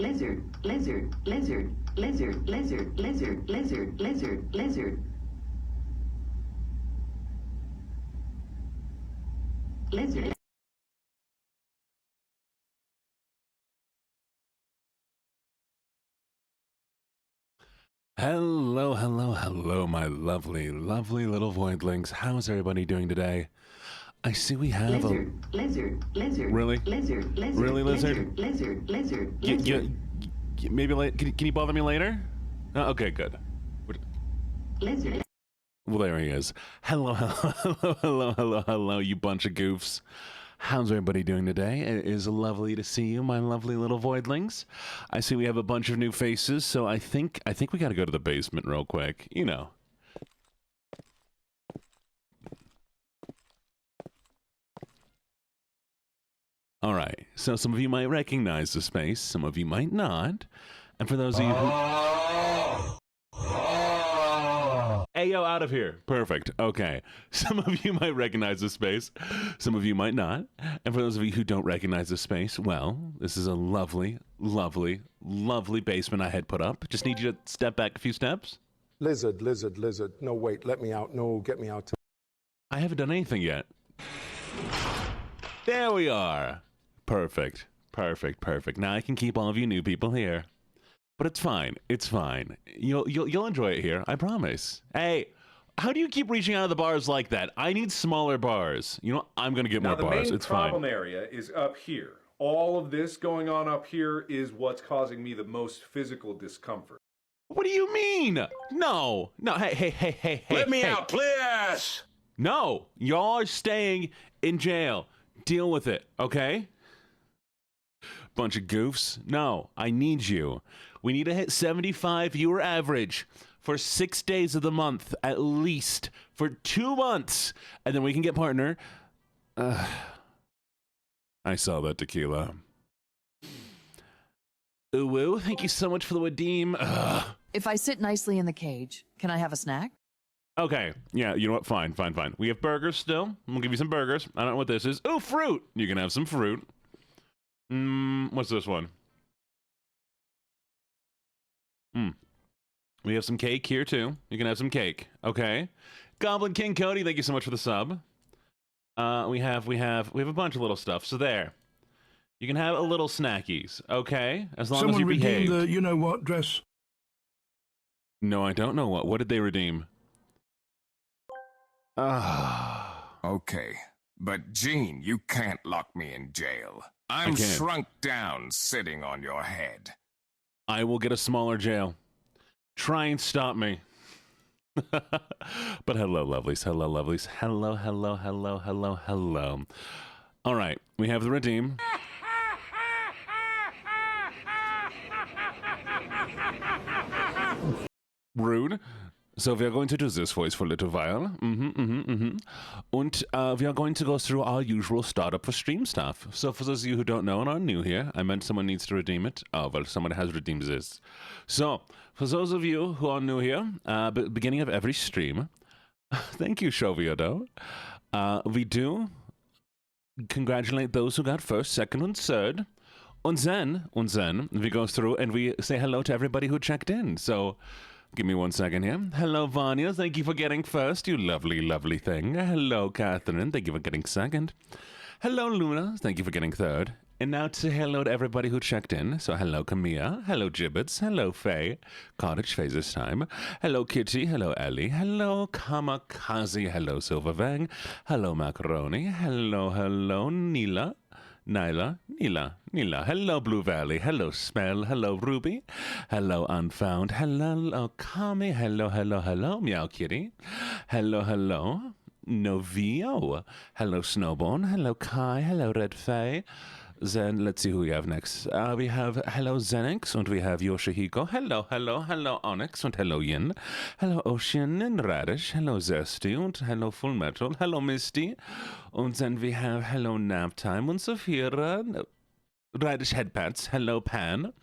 lizard, lizard, lizard, lizard, lizard, lizard, lizard, lizard, lizard. Lizard. Hello, hello, hello, my lovely, lovely little voidlings. How's everybody doing today? I see we have lizard, lizard, lizard, really, lizard, lizard, really, lizard, lizard, lizard, lizard. Maybe can you bother me later? Okay, good. Lizard. Well, there he is. Hello, hello, hello, hello, hello, you bunch of goofs. How's everybody doing today? It is lovely to see you, my lovely little voidlings. I see we have a bunch of new faces, so I think we got to go to the basement real quick. You know. All right. So some of you might recognize the space, some of you might not. And for those of you who Ayo, out of here. Perfect. Okay. Some of you might recognize this space. Some of you might not. And for those of you who don't recognize this space, well, this is a lovely, lovely, lovely basement I had put up. Just need you to step back a few steps. Lizard, lizard, lizard. No, wait, let me out. No, get me out. I haven't done anything yet. There we are. Perfect. Perfect, perfect. Now I can keep all of you new people here. But it's fine. It's fine. You'll enjoy it here. I promise. Hey, how do you keep reaching out of the bars like that? I need smaller bars. You know, I'm gonna get more bars. It's fine. The main problem area is up here. All of this going on up here is what's causing me the most physical discomfort. What do you mean? No. Hey. Let me out, please. No, y'all are staying in jail. Deal with it, okay? Bunch of goofs. No, I need you. We need to hit 75 viewer average for 6 days of the month, at least for 2 months, and then we can get partner. I saw that tequila. Ooh, thank you so much for the redeem. If I sit nicely in the cage, can I have a snack? Okay, yeah, you know what? Fine. We have burgers still. We'll give you some burgers. I don't know what this is. Oh, fruit! You can have some fruit. What's this one? We have some cake here too. You can have some cake. Okay. Goblin King Cody, thank you so much for the sub. We have a bunch of little stuff. So there. You can have a little snackies, okay? As long as you behave. Someone redeemed the you-know-what dress. No, I don't know what. What did they redeem? Okay, but Gene, you can't lock me in jail. I'm shrunk down sitting on your head. I will get a smaller jail. Try and stop me. But hello, lovelies. Hello, lovelies. Hello, hello, hello, hello, hello. All right, we have the redeem. Rude. So we are going to do this voice for a little while. And we are going to go through our usual startup for stream stuff. So for those of you who don't know and are new here, I meant someone needs to redeem it. Oh, well, someone has redeemed this. So for those of you who are new here, beginning of every stream, thank you, Shoviodo. We do congratulate those who got first, second, and third. And then we go through and we say hello to everybody who checked in. So give me 1 second here. Hello, Vanya. Thank you for getting first, you lovely, lovely thing. Hello, Catherine. Thank you for getting second. Hello, Luna. Thank you for getting third. And now to say hello to everybody who checked in. So hello, Camilla. Hello, Gibbets. Hello, Faye. Cottage Faye this time. Hello, Kitty. Hello, Ellie. Hello, Kamikaze. Hello, Silvervang. Hello, Macaroni. Hello, Nila. Nyla. Hello, Blue Valley. Hello, Spell. Hello, Ruby. Hello, Unfound. Hello, Kami. Hello, Meow Kitty. Hello, Novio. Hello, Snowbone. Hello, Kai. Hello, Red Faye. Then let's see who we have next. We have hello Zenix and we have Yoshihiko. Hello Onyx and hello Yin. Hello Ocean and Radish. Hello Zesty and hello Full Metal. Hello Misty. And then we have hello Naptime and Saphira. Radish Headpats. Hello Pan.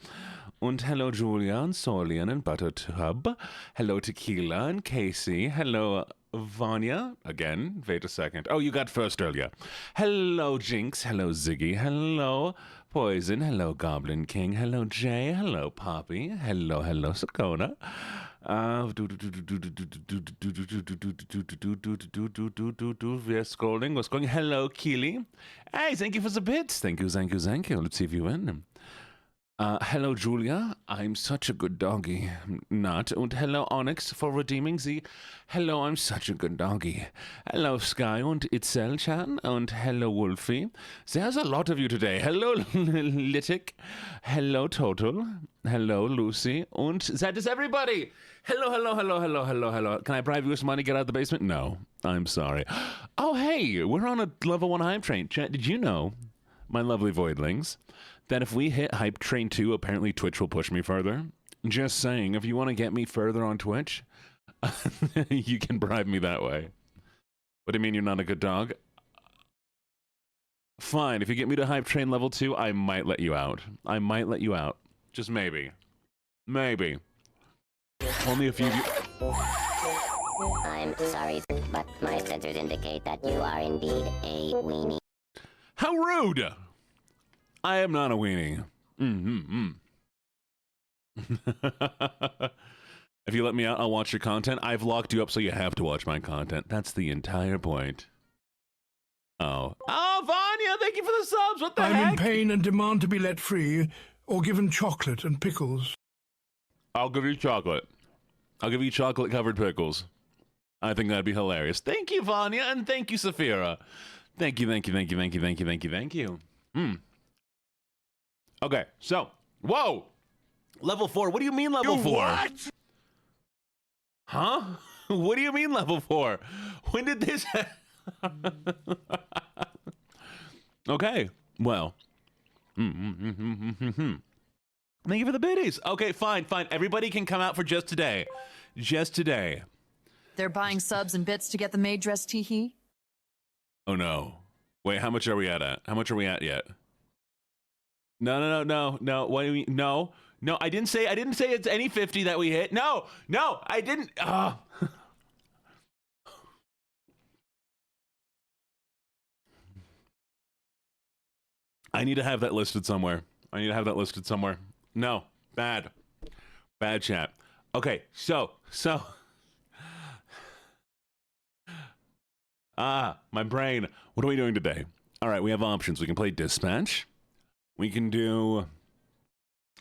And hello Julia and Solian and Buttertub. Hello Tequila and Casey. Hello Vanya. Again, wait a second. Oh, you got first earlier. Hello Jinx. Hello Ziggy. Hello Poison. Hello, Goblin King. Hello, Jay. Hello, Poppy. Hello, Sakona. We're scrolling. What's going? Hello, Keely. Hey, thank you for the bits. Thank you. Let's see if you win. Hello, Julia. I'm such a good doggy. Not. And hello, Onyx, for redeeming the... Hello, I'm such a good doggy. Hello, Sky and Itzel-chan. And hello, Wolfie. There's a lot of you today. Hello, Litic. Hello, Total. Hello, Lucy. And that is everybody. Hello. Can I bribe you with some money to get out of the basement? No. I'm sorry. Oh, hey, we're on a level 1 hype train. Chat, did you know, my lovely voidlings, that if we hit Hype Train 2, apparently Twitch will push me further? Just saying, if you want to get me further on Twitch, you can bribe me that way. What do you mean you're not a good dog? Fine, if you get me to Hype Train level 2, I might let you out. Just maybe. Maybe. Only a few of you... I'm sorry, but my sensors indicate that you are indeed a weenie. How rude! I am not a weenie. If you let me out, I'll watch your content. I've locked you up so you have to watch my content. That's the entire point. Oh, Vanya, thank you for the subs. What the heck? I'm in pain and demand to be let free, or given chocolate and pickles. I'll give you chocolate. I'll give you chocolate-covered pickles. I think that'd be hilarious. Thank you, Vanya, and thank you, Saphira. Thank you. Okay, so, whoa! Level 4, what do you mean level 4? What? Huh? What do you mean level 4? When did this Okay, well. Thank you for the biddies. Okay, fine. Everybody can come out for just today. Just today. They're buying subs and bits to get the maid dress tee-hee? Oh, no. Wait, how much are we at? How much are we at yet? No. What do you mean? No, I didn't say it's any 50 that we hit. No, I didn't. I need to have that listed somewhere. No, bad chat. Okay, so. My brain. What are we doing today? All right, we have options. We can play Dispatch. We can do...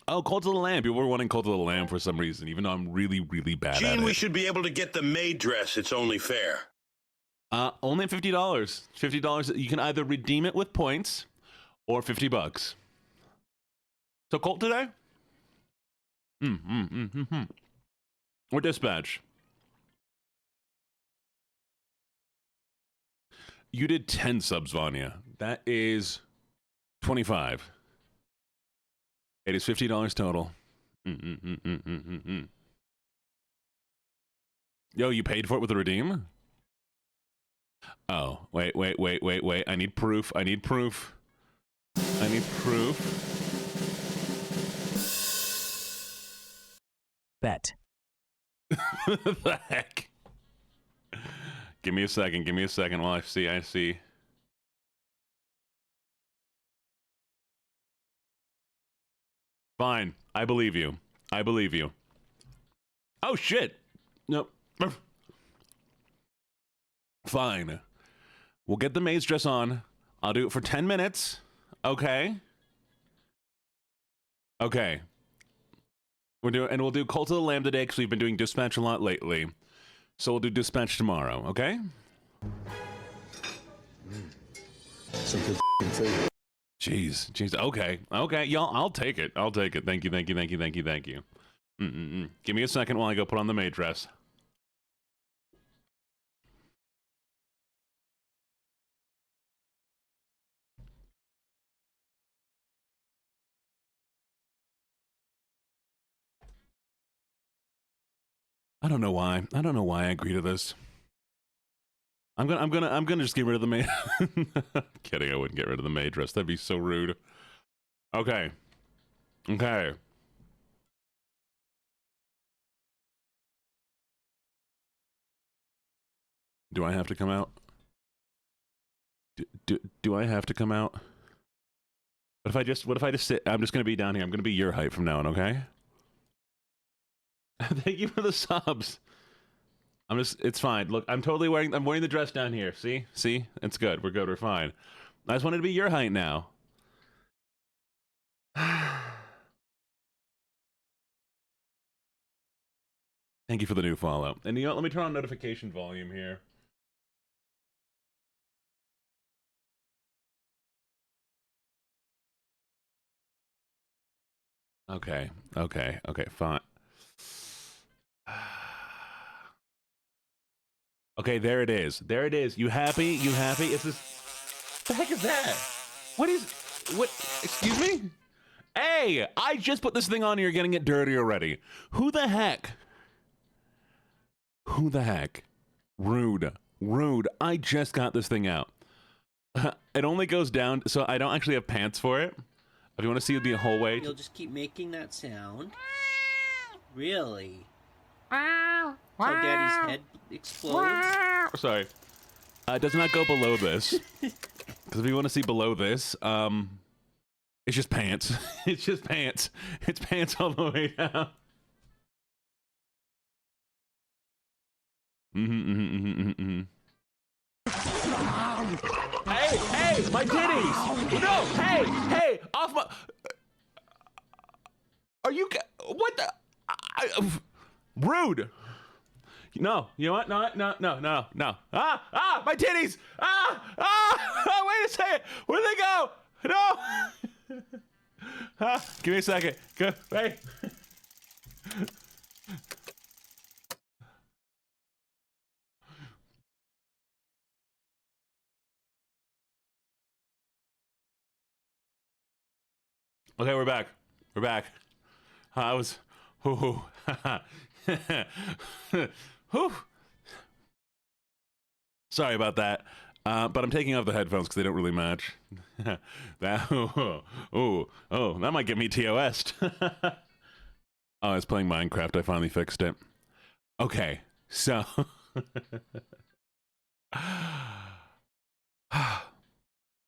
Oh, Cult of the Lamb. People were wanting Cult of the Lamb for some reason, even though I'm really, really bad at it. Gene, we should be able to get the maid dress. It's only fair. Only $50. $50. You can either redeem it with points or $50. So Cult today? Or Dispatch? You did 10 subs, Vanya. That is 25. It is $50 total. Yo, you paid for it with a redeem? Oh, wait. I need proof. Bet. The heck? Give me a second while I see. Fine. I believe you. Oh, shit. Nope. Fine. We'll get the maid's dress on. I'll do it for 10 minutes. Okay. We'll do Cult of the Lamb today because we've been doing Dispatch a lot lately. So we'll do Dispatch tomorrow, okay? Some good food. Jeez. Okay. Y'all, I'll take it. Thank you. Give me a second while I go put on the maid dress. I don't know why I agree to this. I'm gonna just get rid of the maid. Kidding, I wouldn't get rid of the maid dress. That'd be so rude. Okay. Do I have to come out? Do I have to come out? What if I just sit? I'm just gonna be down here. I'm gonna be your height from now on, okay? Thank you for the subs. It's fine. Look, I'm wearing the dress down here. See? It's good. We're good. We're fine. I just wanted to be your height now. Thank you for the new follow. And let me turn on notification volume here. Okay, fine. Okay, there it is. You happy? It's this. What the heck is that? What? Excuse me? Hey, I just put this thing on and you're getting it dirty already. Who the heck? Rude. I just got this thing out. It only goes down, so I don't actually have pants for it. If you want to see the whole way. You'll just keep making that sound. Really? Till Daddy's head explodes? Sorry. It does not go below this. Because if you want to see below this, it's just pants. It's just pants. It's pants all the way down. Hey, my titties! No, hey, off my... Are you... What the... Rude! No, you know what? No. My titties! Wait a second! Where'd they go? No! Give me a second. Go, wait. Okay, we're back. I was... Whew. Sorry about that. But I'm taking off the headphones because they don't really match. That might get me TOS'd. Oh, I was playing Minecraft. I finally fixed it. Okay, so...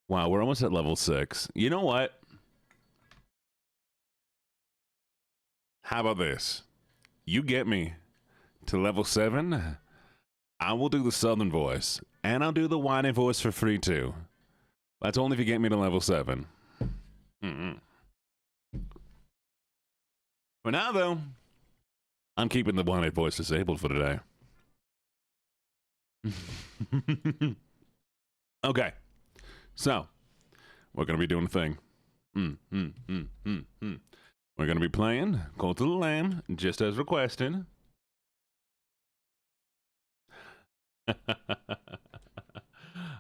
Wow, we're almost at level 6. You know what? How about this? You get me to level 7, I will do the Southern voice, and I'll do the whiny voice for free too. That's only if you get me to level 7. For now, though, I'm keeping the whiny voice disabled for today. Okay, so we're gonna be doing a thing. We're going to be playing Cult of the Lamb, just as requested.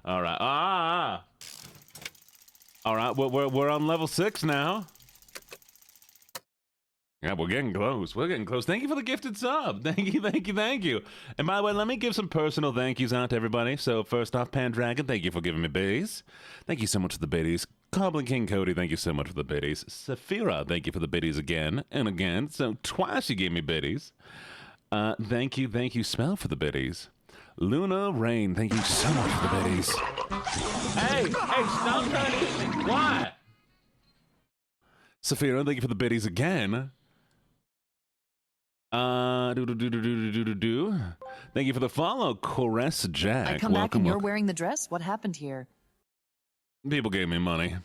All right. All right, we're on level 6 now. Yeah, we're getting close. Thank you for the gifted sub. Thank you. And by the way, let me give some personal thank yous out to everybody. So first off, Pandragon, thank you for giving me biddies. Thank you so much for the biddies. Goblin King Cody, thank you so much for the biddies. Saphira, thank you for the biddies again and again. So twice you gave me biddies. Thank you, Smell, for the biddies. Luna Rain, thank you so much for the biddies. Hey, stop trying to hit me. Why? Saphira, thank you for the biddies again. Thank you for the follow, Chorus Jack. I come back and you're wearing the dress? What happened here? People gave me money.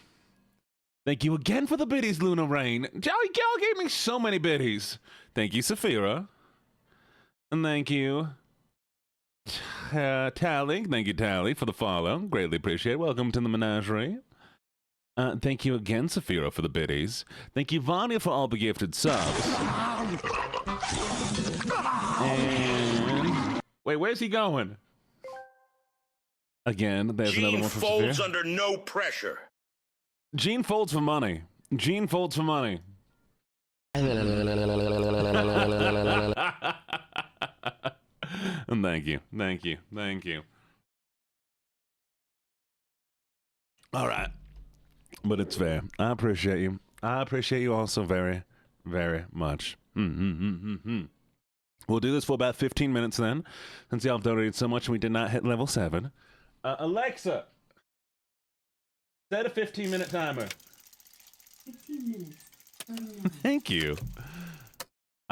Thank you again for the biddies, Luna Rain. Jolly Gal gave me so many biddies. Thank you, Saphira. And thank you, Tally. Thank you, Tally, for the follow. Greatly appreciate it. Welcome to the menagerie. Thank you again, Saphira, for the biddies. Thank you, Vanya, for all the gifted subs. And... Wait, where's he going? Again, there's another one from Saphira. Gene folds under no pressure. Gene folds for money. And thank you. All right. But it's fair. I appreciate you. I appreciate you also very, very much. We'll do this for about 15 minutes then, since y'all have donated so much and we did not hit level 7. Alexa, set a 15-minute timer. 15 minutes. Thank you.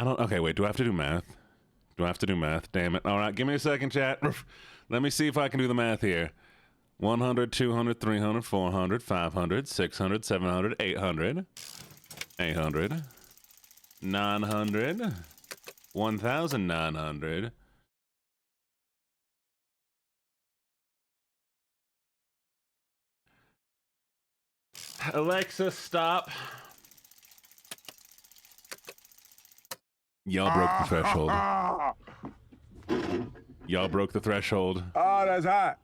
Okay, wait, do I have to do math? Do I have to do math? Damn it. All right, give me a second, chat. Let me see if I can do the math here. 100, 200, 300, 400, 500, 600, 700, 800, 800, 900, 1,900. Alexa, stop. Y'all broke the threshold. Y'all broke the threshold. Oh, that's hot.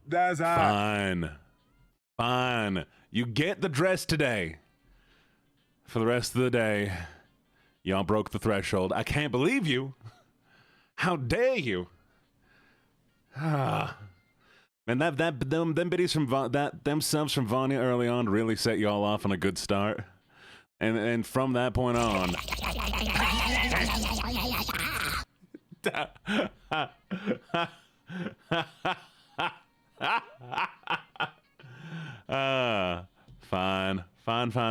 That's hot. Fine. Fine. You get the dress today. For the rest of the day. Y'all broke the threshold. I can't believe you. How dare you? Ah. Man, them biddies from them subs from Vanya early on really set y'all off on a good start. And from that point on.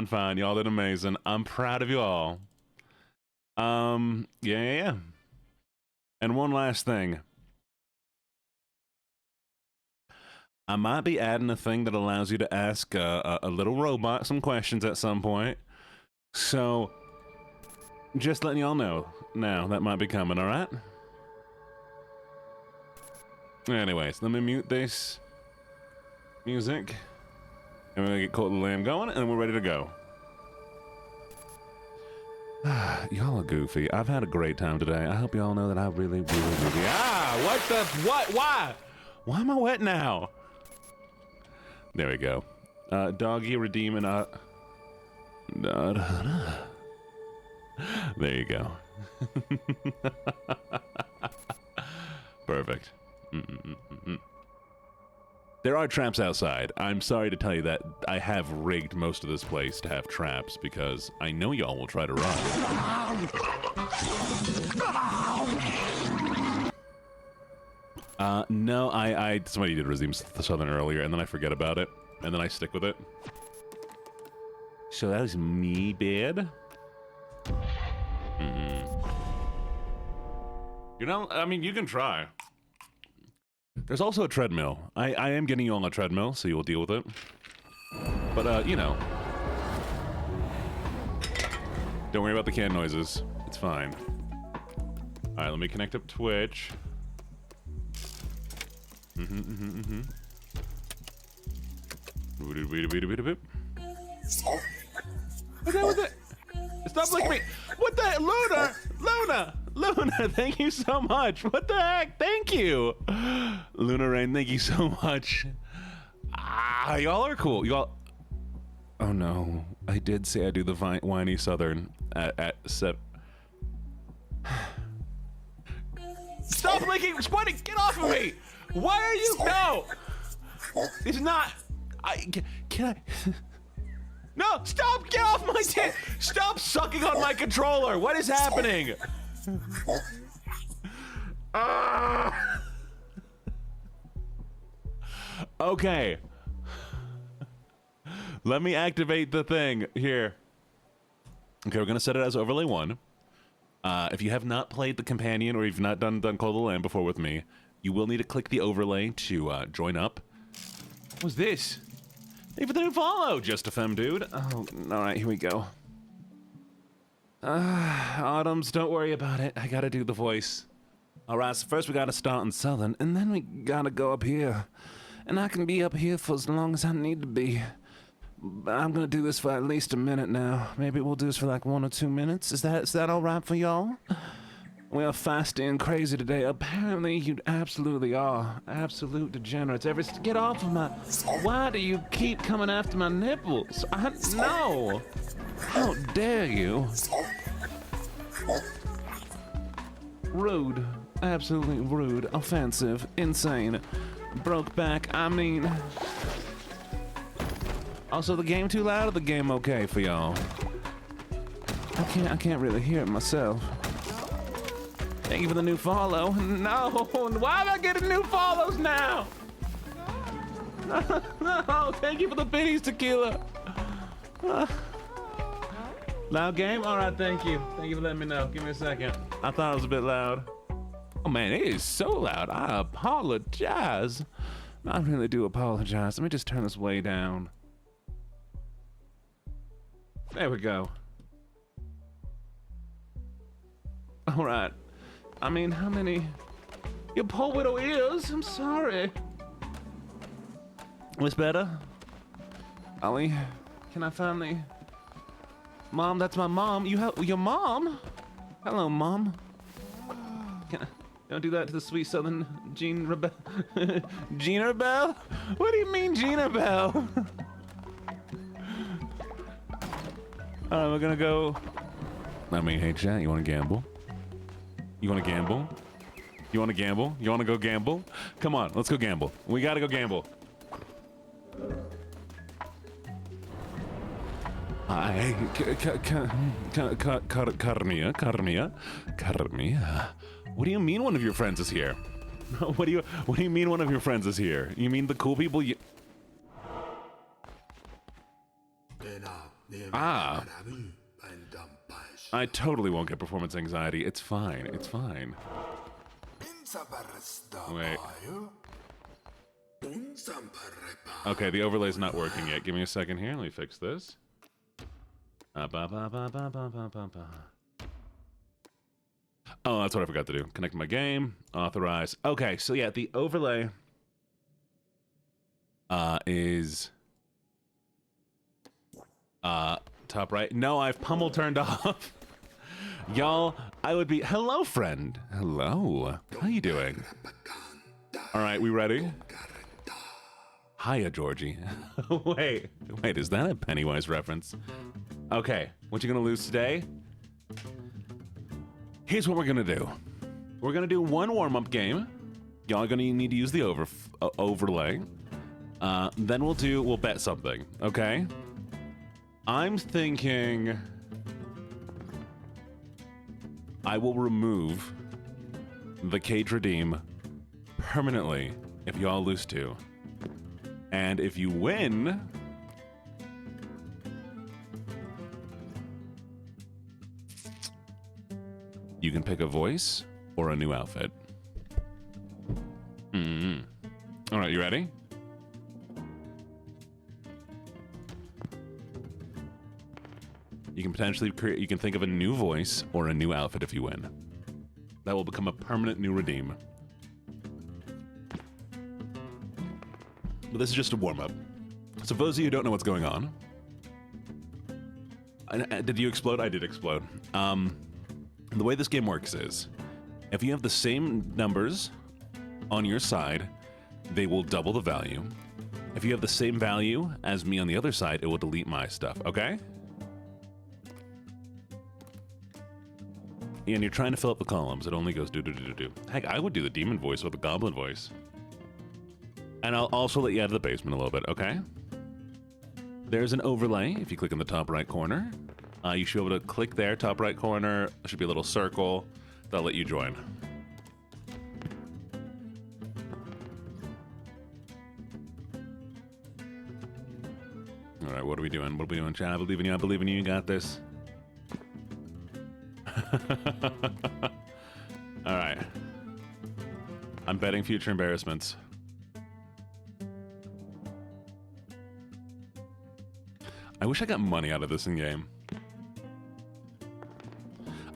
Fine. Y'all did amazing. I'm proud of you all. Yeah. And one last thing. I might be adding a thing that allows you to ask a little robot some questions at some point. So, just letting y'all know now that might be coming, all right? Anyways, let me mute this music. And we're gonna get Colt the Lamb going, and we're ready to go. Y'all are goofy. I've had a great time today. I hope y'all know that I really. What? Why am I wet now? There we go. Doggy redeeming. There you go. Perfect. There are traps outside. I'm sorry to tell you that I have rigged most of this place to have traps because I know y'all will try to run. No, somebody did redeem the Southern earlier, and then I forget about it, and then I stick with it. So that was me, bad. You know, I mean, you can try. There's also a treadmill. I am getting you on a treadmill, so you'll deal with it. But, you know. Don't worry about the can noises. It's fine. Alright, let me connect up Twitch. What's it? Stop licking me! What the? Luna, thank you so much. What the heck? Thank you. Luna Rain, thank you so much. Y'all are cool. Y'all. Oh no, I did say I do the whiny Southern at 7. Stop licking, Squiddy, get off of me! Why are you? No! It's not. Can I? No, stop! Get off my tit! Stop sucking on my controller! What is happening? Okay. Let me activate the thing here. Okay, we're gonna set it as overlay 1. If you have not played the companion or you've not done Call the Lamb before with me, you will need to click the overlay to join up. What's this? Hey, for the new follow, Just a Femme Dude. Oh, alright, here we go. Autumns, don't worry about it. I gotta do the voice. Alright, so first we gotta start in Southern, and then we gotta go up here. And I can be up here for as long as I need to be. I'm gonna do this for at least a minute now. Maybe we'll do this for like 1 or 2 minutes. Is that alright for y'all? We are fasting and crazy today. Apparently you absolutely are. Absolute degenerates. Get off of my... Why do you keep coming after my nipples? No! How dare you? Rude. Absolutely rude. Offensive. Insane. Broke back. I mean... Also, the game too loud or the game okay for y'all? I can't really hear it myself. Thank you for the new follow. No, why am I getting new follows now? No, thank you for the biddies, Tequila. Loud game? All right, thank you. Thank you for letting me know. Give me a second. I thought it was a bit loud. Oh man, it is so loud. I apologize. I really do apologize. Let me just turn this way down. There we go. All right. I mean, how many? Your poor little ears. I'm sorry. This better? Ollie, can I finally? Mom, that's my mom. You have your mom? Hello, Mom. Don't do that to the sweet southern Jean Rebel. Gina Bell? What do you mean, Gina Bell? Alright, we're gonna go. I mean, hey, chat, you wanna gamble? You wanna gamble? You wanna gamble? You wanna go gamble? Come on, let's go gamble. We gotta go gamble. Carmia. What do you mean one of your friends is here? What do you mean one of your friends is here? You mean the cool people you... Ah. I totally won't get performance anxiety. It's fine. It's fine. Wait. Okay, the overlay's not working yet. Give me a second here. Let me fix this. Oh, that's what I forgot to do. Connect my game. Authorize. Okay, so yeah, the overlay is top right. No, I've pummel turned off. Y'all, I would be... Hello, friend. Hello. How you doing? All right, we ready? Hiya, Georgie. Wait, is that a Pennywise reference? Okay, what you gonna lose today? Here's what we're gonna do. We're gonna do one warm-up game. Y'all are gonna need to use the overlay. Then we'll bet something, okay? I'm thinking I will remove the Cage Redeem permanently if y'all lose to. And if you win, you can pick a voice or a new outfit. All right, you ready? You can potentially create, you can think of a new voice or a new outfit if you win. That will become a permanent new redeem. But this is just a warm-up. So for those of you who don't know what's going on, did you explode? I did explode. The way this game works is, if you have the same numbers on your side, they will double the value. If you have the same value as me on the other side, it will delete my stuff, okay? And you're trying to fill up the columns. It only goes do-do-do-do-do. Heck, I would do the demon voice with the goblin voice. And I'll also let you out of the basement a little bit, okay? There's an overlay. If you click in the top right corner, you should be able to click there, top right corner. There should be a little circle. That'll let you join. All right, what are we doing? What are we doing, chat? I believe in you. I believe in you. You got this. All right. I'm betting future embarrassments. I wish I got money out of this in-game.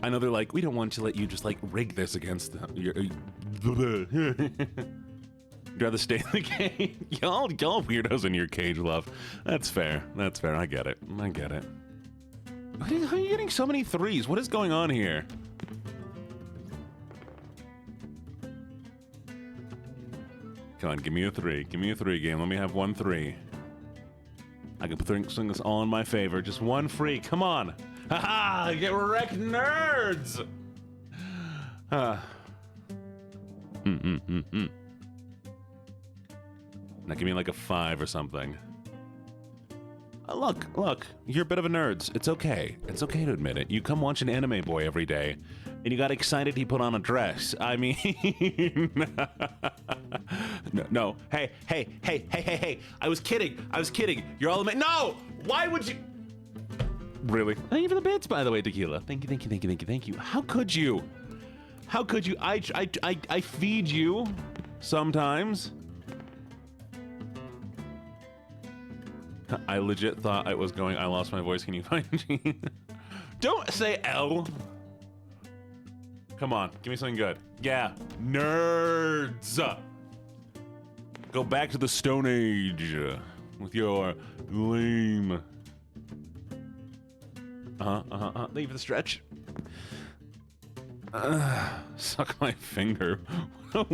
I know they're like, we don't want to let you just like rig this against your... You'd rather stay in the game? Y'all weirdos in your cage love. That's fair. That's fair. I get it. I get it. How are you getting so many threes? What is going on here? Come on, give me a three. Give me a three game. Let me have 1 3. I can swing this all in my favor. Just 1 free. Come on. Haha! Get wrecked, nerds! Now give me like a 5 or something. Look, you're a bit of a nerd. It's okay. It's okay to admit it. You come watch an anime boy every day, and you got excited he put on a dress. I mean... No. Hey. I was kidding. You're all... No! Why would you... Really? Thank you for the bits, by the way, Tequila. Thank you, thank you, thank you, thank you, thank you. How could you? How could you? I feed you sometimes. I legit thought I was going, I lost my voice, can you find Gene? Don't say L. Come on, give me something good. Yeah, nerds. Go back to the Stone Age with your lame. Thank you for the stretch. Suck my finger. What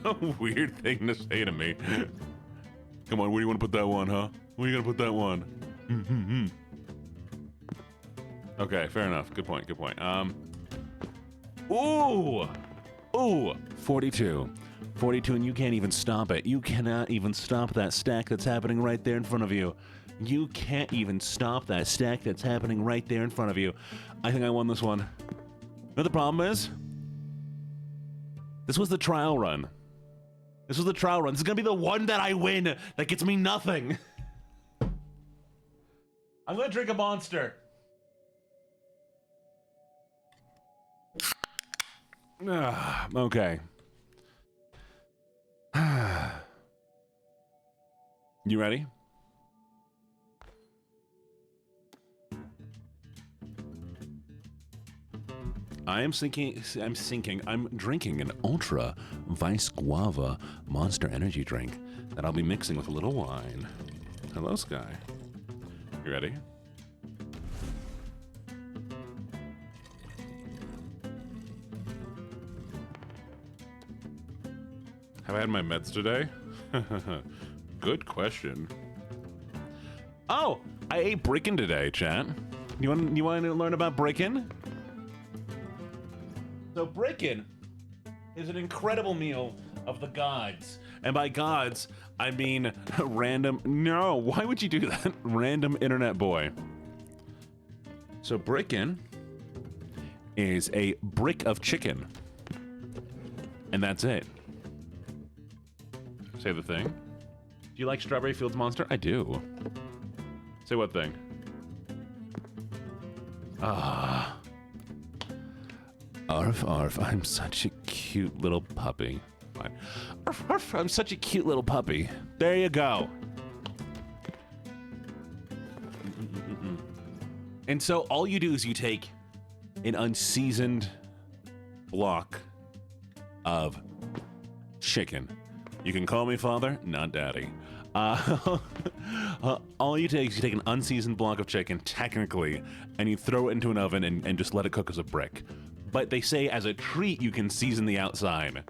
a weird thing to say to me. Come on, where do you want to put that one, huh? Where are you gonna put that one? Okay, fair enough. Good point, good point. Ooh, 42. 42, and you can't even stop it. You cannot even stop that stack that's happening right there in front of you. You can't even stop that stack that's happening right there in front of you. I think I won this one. But the problem is, this was the trial run. This was the trial run. This is gonna be the one that I win that gets me nothing. I'm gonna drink a Monster. Okay. You ready? I'm drinking an Ultra Vice Guava Monster Energy drink that I'll be mixing with a little wine. Hello, Sky. You ready? Have I had my meds today? Good question. Oh, I ate Brickin' today, chat. You want to learn about Brickin'? So Brickin' is an incredible meal of the gods. And by gods, I mean random... No, why would you do that? Random internet boy. So Brickin' is a brick of chicken. And that's it. Say the thing. Do you like Strawberry Fields Monster? I do. Say what thing? Arf, arf, I'm such a cute little puppy. Fine. Arf, arf, I'm such a cute little puppy. There you go. And so all you do is you take an unseasoned block of chicken. You can call me father, not daddy. All you take is you take an unseasoned block of chicken, technically, and you throw it into an oven and just let it cook as a brick. But they say as a treat, you can season the outside.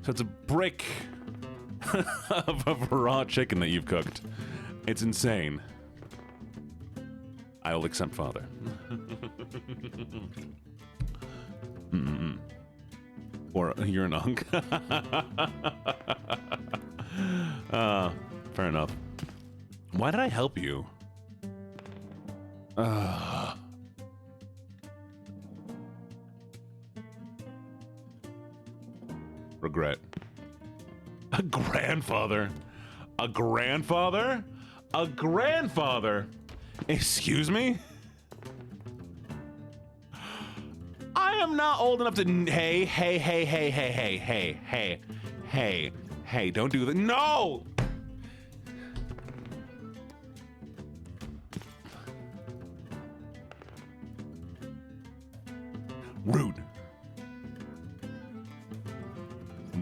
So it's a brick of raw chicken that you've cooked. It's insane. I will accept father. Or you're an unk. Fair enough. Why did I help you? Regret. A grandfather? A grandfather? A grandfather? Excuse me? I am not old enough to... Hey, don't do that. No! Rude.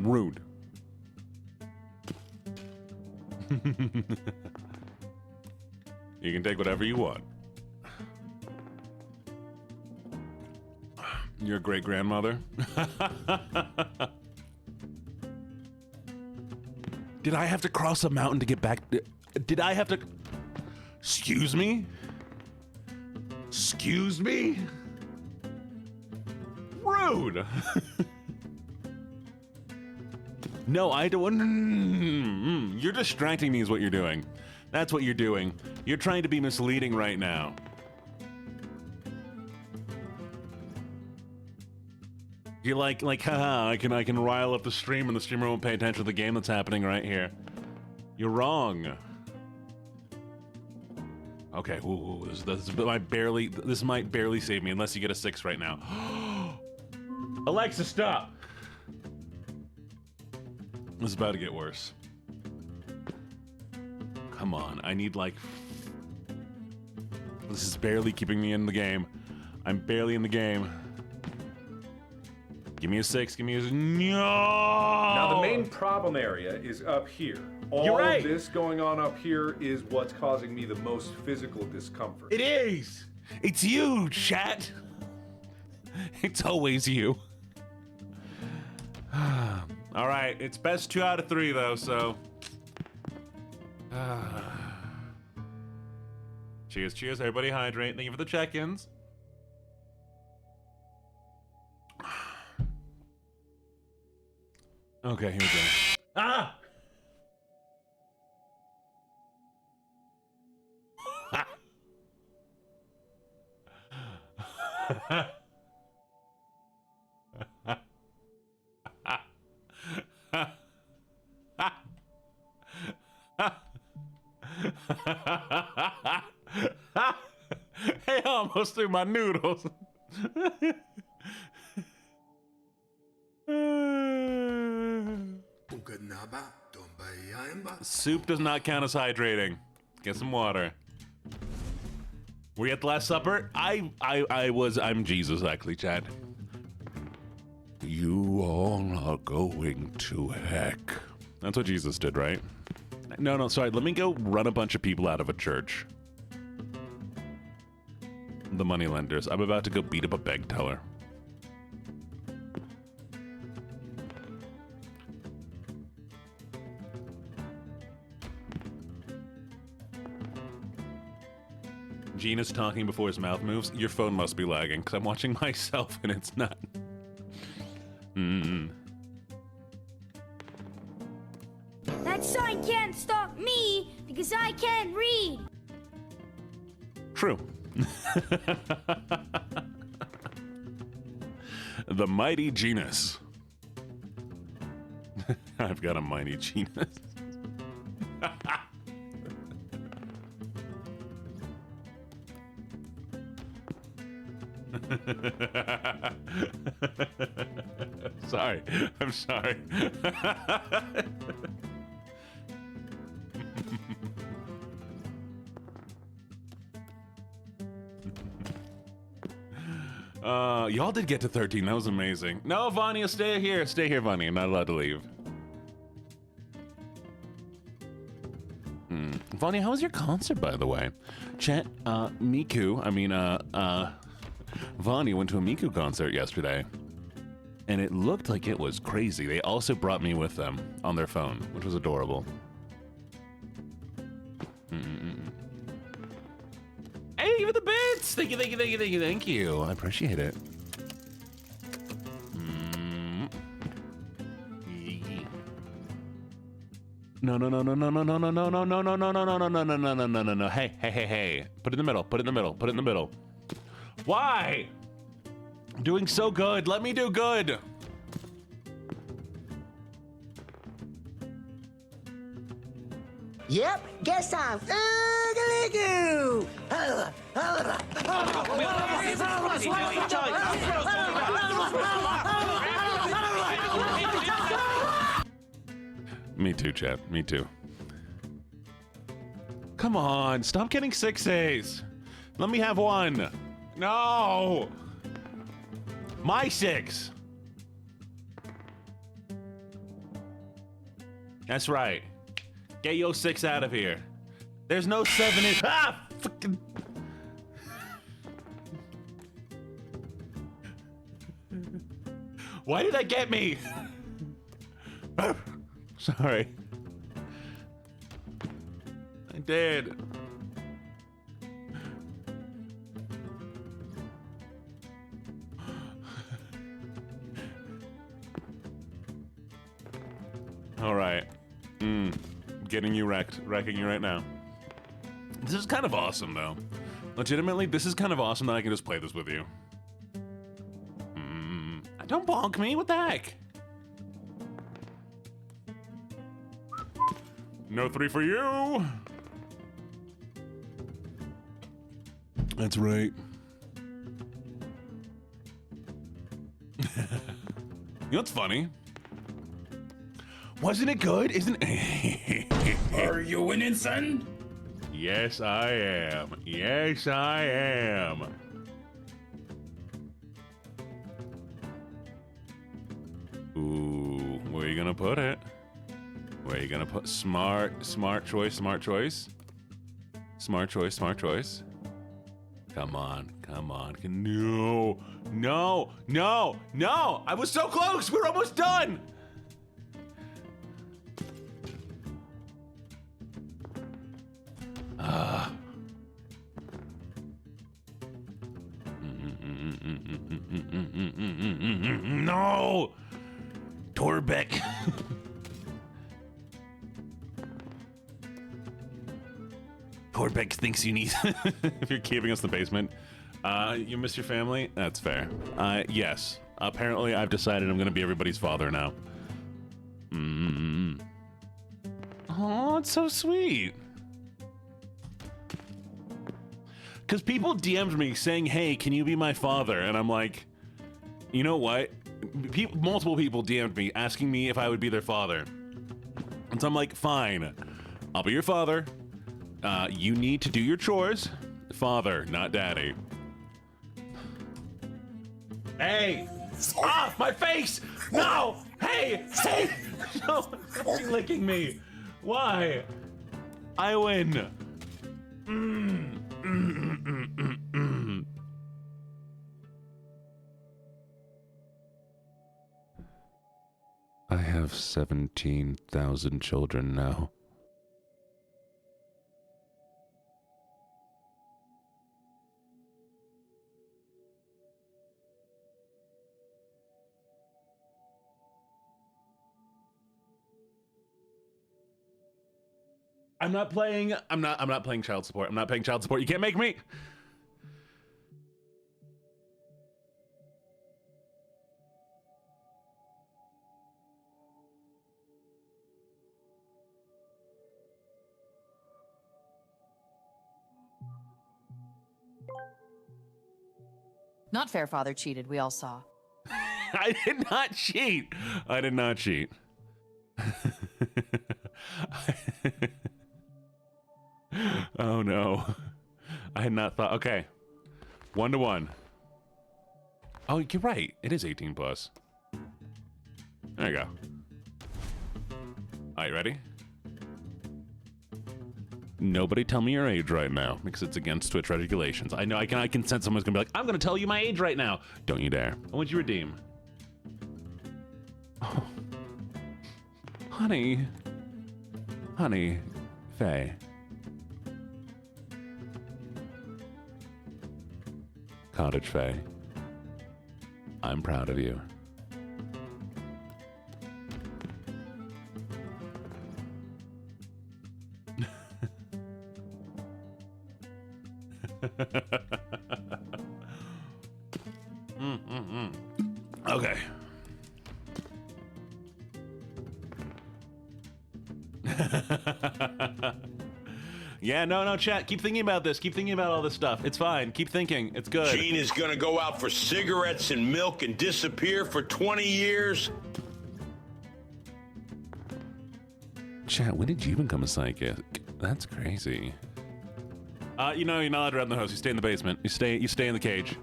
Rude. You can take whatever you want. Your great-grandmother? Did I have to cross a mountain to get back? Did I have to... Excuse me? Excuse me? Rude! No, I don't... You're distracting me is what you're doing. That's what you're doing. You're trying to be misleading right now. You're like, haha, I can rile up the stream and the streamer won't pay attention to the game that's happening right here. You're wrong. Okay, ooh, this might barely save me unless you get a 6 right now. Alexa, stop! This is about to get worse. Come on, I need like... This is barely keeping me in the game. I'm barely in the game. Give me a 6, give me a... No! Now, the main problem area is up here. All of this going on up here is what's causing me the most physical discomfort. It is! It's you, chat! It's always you. Alright, it's best 2 out of 3, though, so... Cheers, cheers, everybody hydrate. Thank you for the check-ins. Okay, here we go. Ah! Hey, I almost threw my noodles. Soup does not count as hydrating. Get some water. Were you at the Last Supper? I'm Jesus, actually, Chad. You all are going to heck. That's what Jesus did, right? No, sorry. Let me go run a bunch of people out of a church. The moneylenders. I'm about to go beat up a beg teller. Gene is talking before his mouth moves. Your phone must be lagging, because I'm watching myself and it's not. That sign can't stop me, because I can't read. True. The mighty genus. I've got a mighty genus. Sorry. I'm sorry. Y'all did get to 13. That was amazing. No, Vanya, stay here. Stay here, Vanya. I'm not allowed to leave. Vanya, how was your concert, by the way? Chat, Vanya went to a Miku concert yesterday, and it looked like it was crazy. They also brought me with them on their phone, which was adorable. Hey, thank you for the bits! Thank you. I appreciate it. No. Hey. Put it in the middle. Why? I'm doing so good. Let me do good. Yep, guess I'm Oogaloo. Me too, chat. Me too. Come on, stop getting 6As. Let me have 1. No! My 6. That's right. Get your 6 out of here. There's no 7 in. Ah! Fucking. Why did that get me? Sorry. I did. All right. Getting you wrecked. Wrecking you right now. This is kind of awesome, though. Legitimately, this is kind of awesome that I can just play this with you. Don't bonk me. What the heck? No 3 for you. That's right. You know what's funny? Wasn't it good? Isn't it? Are you winning, son? Yes, I am. Yes, I am. Ooh, where are you gonna put it? Where are you gonna put smart choice, smart choice? Smart choice, smart choice. Come on, come on. No, no, no, no! I was so close! We're almost done! No! Torbeck. Torbeck thinks you need... If you're keeping us in the basement, you miss your family? That's fair. Yes. Apparently, I've decided I'm going to be everybody's father now. Oh, it's so sweet. Because people DM'd me saying, hey, can you be my father? And I'm like, you know what? Multiple people DM'd me asking me if I would be their father. And so I'm like, fine, I'll be your father. You need to do your chores. Father, not daddy. Hey! Off my face! No! Hey! Hey! No! Stop licking me! Why? I win. I have 17,000 children now. I'm not playing child support. I'm not paying child support. You can't make me. Not fair, father cheated. We all saw. I did not cheat. I did not cheat. Oh no. I had not thought. Okay. 1-to-1. Oh, you're right. It is 18 plus. There you go. All right, ready? Nobody tell me your age right now because it's against Twitch regulations. I know I can sense someone's gonna be like, I'm gonna tell you my age right now. Don't you dare. What'd you redeem? Oh. Honey. Honey. Faye. Cottage Faye. I'm proud of you. Okay. Yeah, no, chat. Keep thinking about this. Keep thinking about all this stuff. It's fine. Keep thinking. It's good. Gene is gonna go out for cigarettes and milk and disappear for 20 years? Chat, when did you become a psychic? That's crazy. You know, you're not allowed around the house. You stay in the basement. You stay in the cage.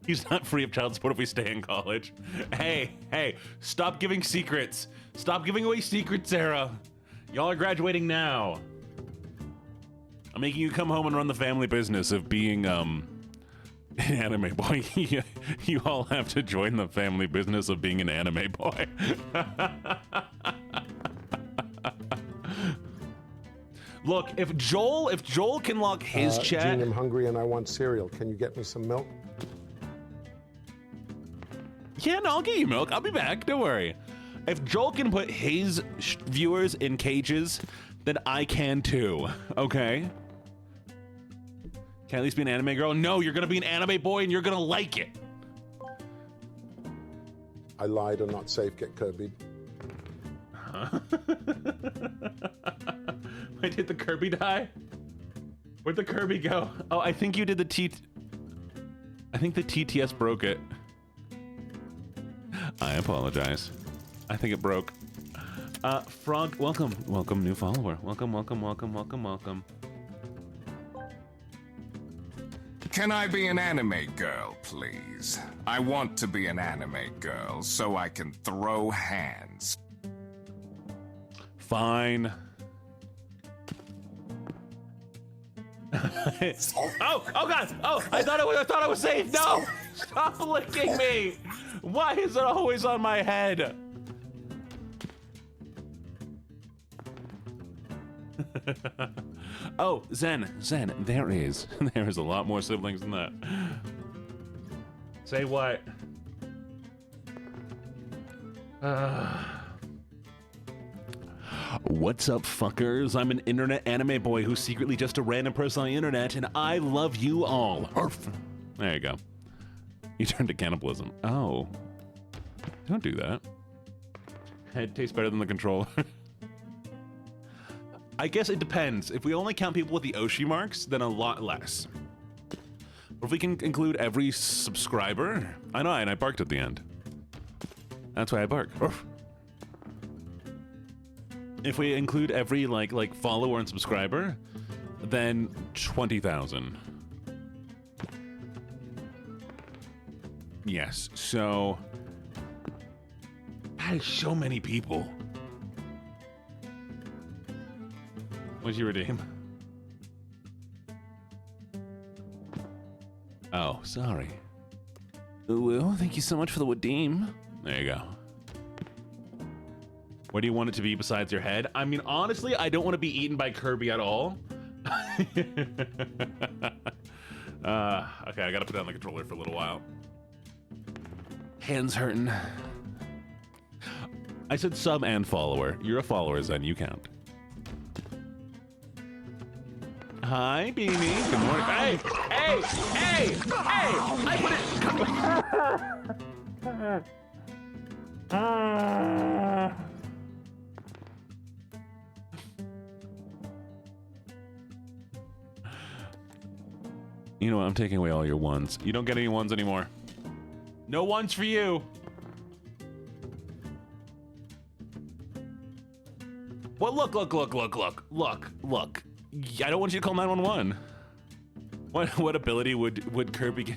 He's not free of child support if we stay in college. Hey, stop giving secrets. Stop giving away secrets, Sarah. Y'all are graduating now. I'm making you come home and run the family business of being, an anime boy. You all have to join the family business of being an anime boy. Look, if Joel can lock his chat. Gene, I'm hungry and I want cereal. Can you get me some milk? Yeah, no, I'll get you milk. I'll be back. Don't worry. If Joel can put his viewers in cages, then I can too. Okay? Can I at least be an anime girl? No, you're gonna be an anime boy and you're gonna like it. I lied. I'm not safe. Get Kirby. Wait, did the Kirby die? Where'd the Kirby go? Oh, I think you did the I think the TTS broke it. I apologize. I think it broke. Frog, welcome. Welcome, new follower. Welcome, welcome, welcome, welcome, welcome. Can I be an anime girl, please? I want to be an anime girl so I can throw hands. Fine. Oh God! Oh, I thought I was safe. No! Stop licking me! Why is it always on my head? Oh, Zen, there is a lot more siblings than that. Say what? What's up, fuckers? I'm an internet anime boy who's secretly just a random person on the internet, and I love you all. Arf. There you go. You turned to cannibalism. Oh. Don't do that. It tastes better than the controller. I guess it depends. If we only count people with the Oshi marks, then a lot less. But if we can include every subscriber... I know, and I barked at the end. That's why I bark. Arf. If we include every like follower and subscriber, then 20,000. Yes, so that is so many people. What'd you redeem? Oh, sorry. Well, thank you so much for the redeem. There you go. What do you want it to be besides your head? I mean, honestly, I don't want to be eaten by Kirby at all. Okay, I gotta put down the controller for a little while. Hands hurting. I said sub and follower. You're a follower, Zen. You count. Hi, Beanie. Good morning. Hey! Hey! Hey! Hey! I put it... You know what? I'm taking away all your ones. You don't get any ones anymore. No ones for you. Well, look. I don't want you to call 911. What ability would Kirby get?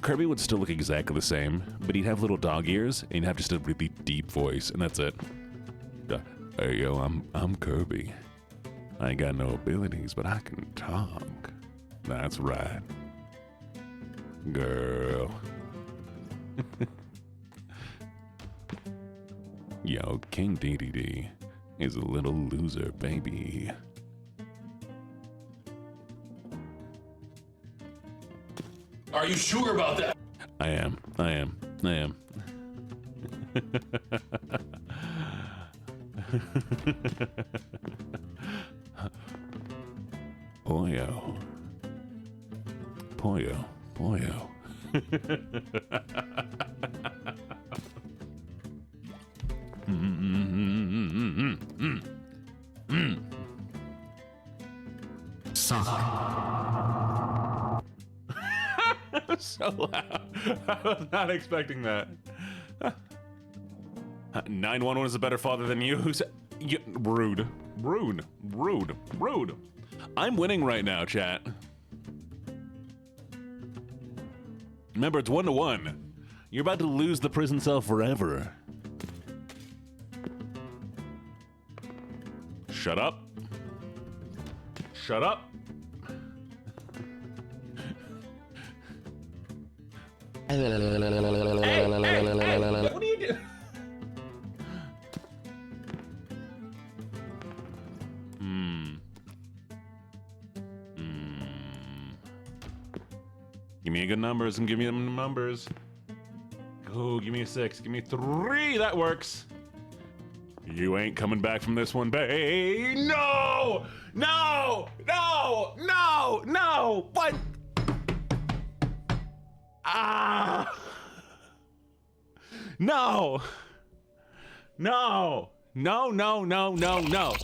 Kirby would still look exactly the same, but he'd have little dog ears and he'd have just a really deep voice, and that's it. Hey yo, I'm Kirby. I ain't got no abilities, but I can talk. That's right, girl. Yo, King DDD is a little loser, baby. Are you sure about that? I am. Pollo. So loud. I was not expecting that. 911 is a better father than you. Rude. I'm winning right now, chat. Remember, it's 1-1. You're about to lose the prison cell forever. Shut up. Hey, what are you doing? Give me good numbers and give me them numbers. Oh, give me a 6. Give me 3. That works. You ain't coming back from this one, babe. No! What? Ah! No! No, no, no, no, no.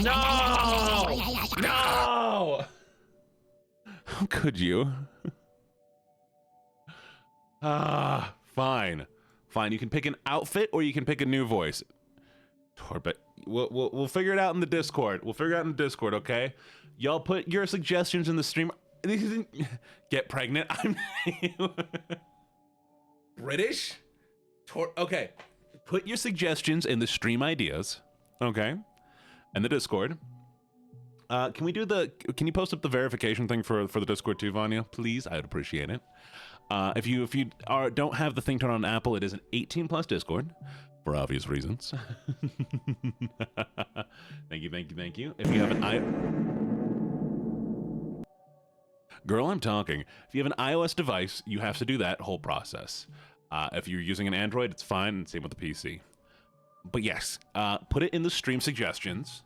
No! No! How could you? Fine. Fine, you can pick an outfit or you can pick a new voice. But we'll figure it out in the Discord. We'll figure it out in the Discord, okay? Y'all put your suggestions in the stream. Get pregnant. I'm British? Okay. Put your suggestions in the stream ideas, okay? And the Discord. Can you post up the verification thing for the Discord too, Vanya? Please, I'd appreciate it. If you don't have the thing turned on Apple, it is an 18+ Discord, for obvious reasons. Thank you. If you have an Girl, I'm talking. If you have an iOS device, you have to do that whole process. If you're using an Android, it's fine. Same with the PC. But yes, put it in the stream suggestions.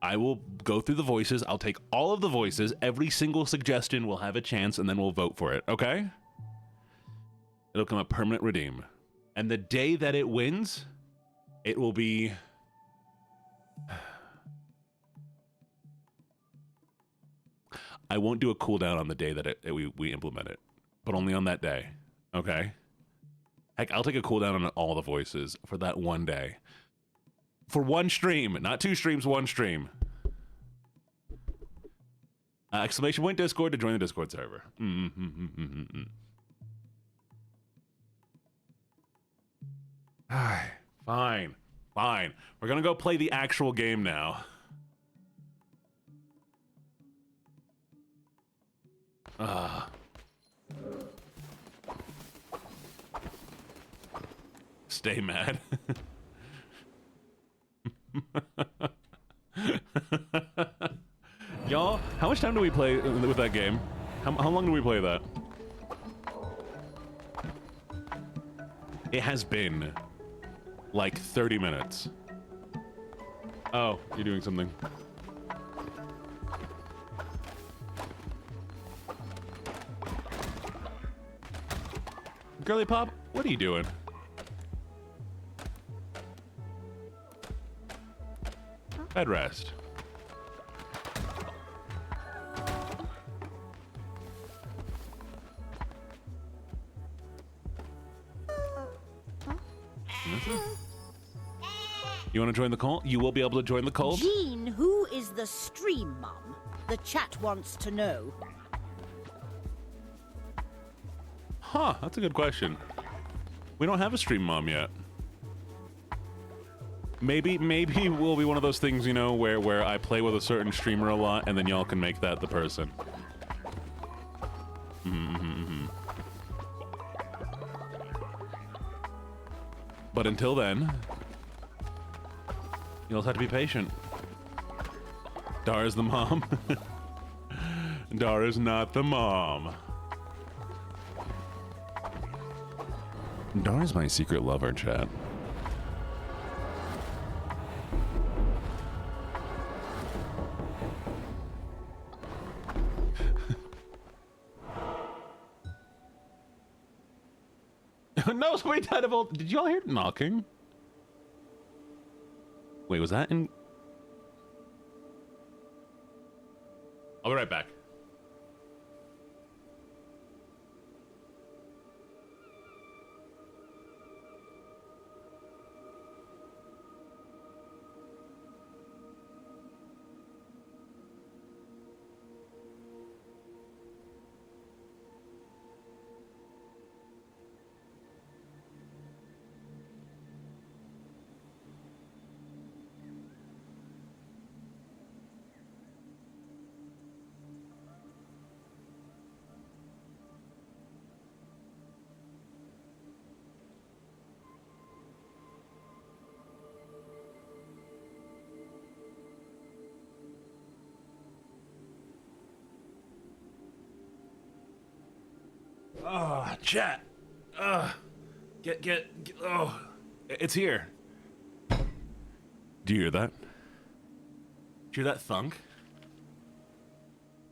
I will go through the voices. I'll take all of the voices. Every single suggestion will have a chance, and then we'll vote for it, okay? It'll become a permanent redeem. And the day that it wins, it will be... I won't do a cooldown on the day that we implement it, but only on that day, okay? Heck, I'll take a cooldown on all the voices for that one day. For one stream, not 2 streams, 1 stream. Exclamation point Discord to join the Discord server. Fine. We're gonna go play the actual game now. Stay mad. Y'all, how much time do we play with that game? How long do we play that? It has been like 30 minutes. Oh, you're doing something. Girly Pop, what are you doing? Bed rest. You want to join the call? You will be able to join the call. Jean, who is the stream mum? The chat wants to know. Huh, that's a good question. We don't have a stream mom yet. Maybe we'll be one of those things, you know, where I play with a certain streamer a lot, and then y'all can make that the person. But until then, you'll have to be patient. Dara's the mom. Dara's not the mom. Dara's my secret lover, chat. No, somebody died of old. Did y'all hear knocking? Wait, was that in? I'll be right back. Oh, chat. Get. Oh, it's here. Do you hear that? Do you hear that thunk?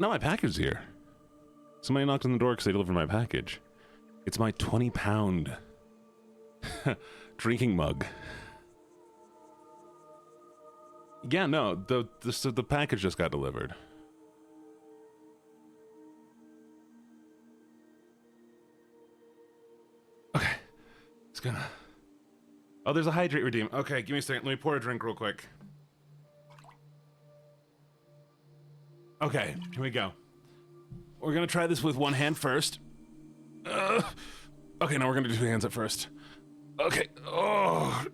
No, my package is here. Somebody knocked on the door because they delivered my package. It's my 20-pound drinking mug. Yeah, no, the package just got delivered. Okay, it's gonna. Oh, there's a hydrate redeem. Okay, give me a second. Let me pour a drink real quick. Okay, here we go. We're gonna try this with one hand first. Okay, now we're gonna do two hands at first. Okay. Oh.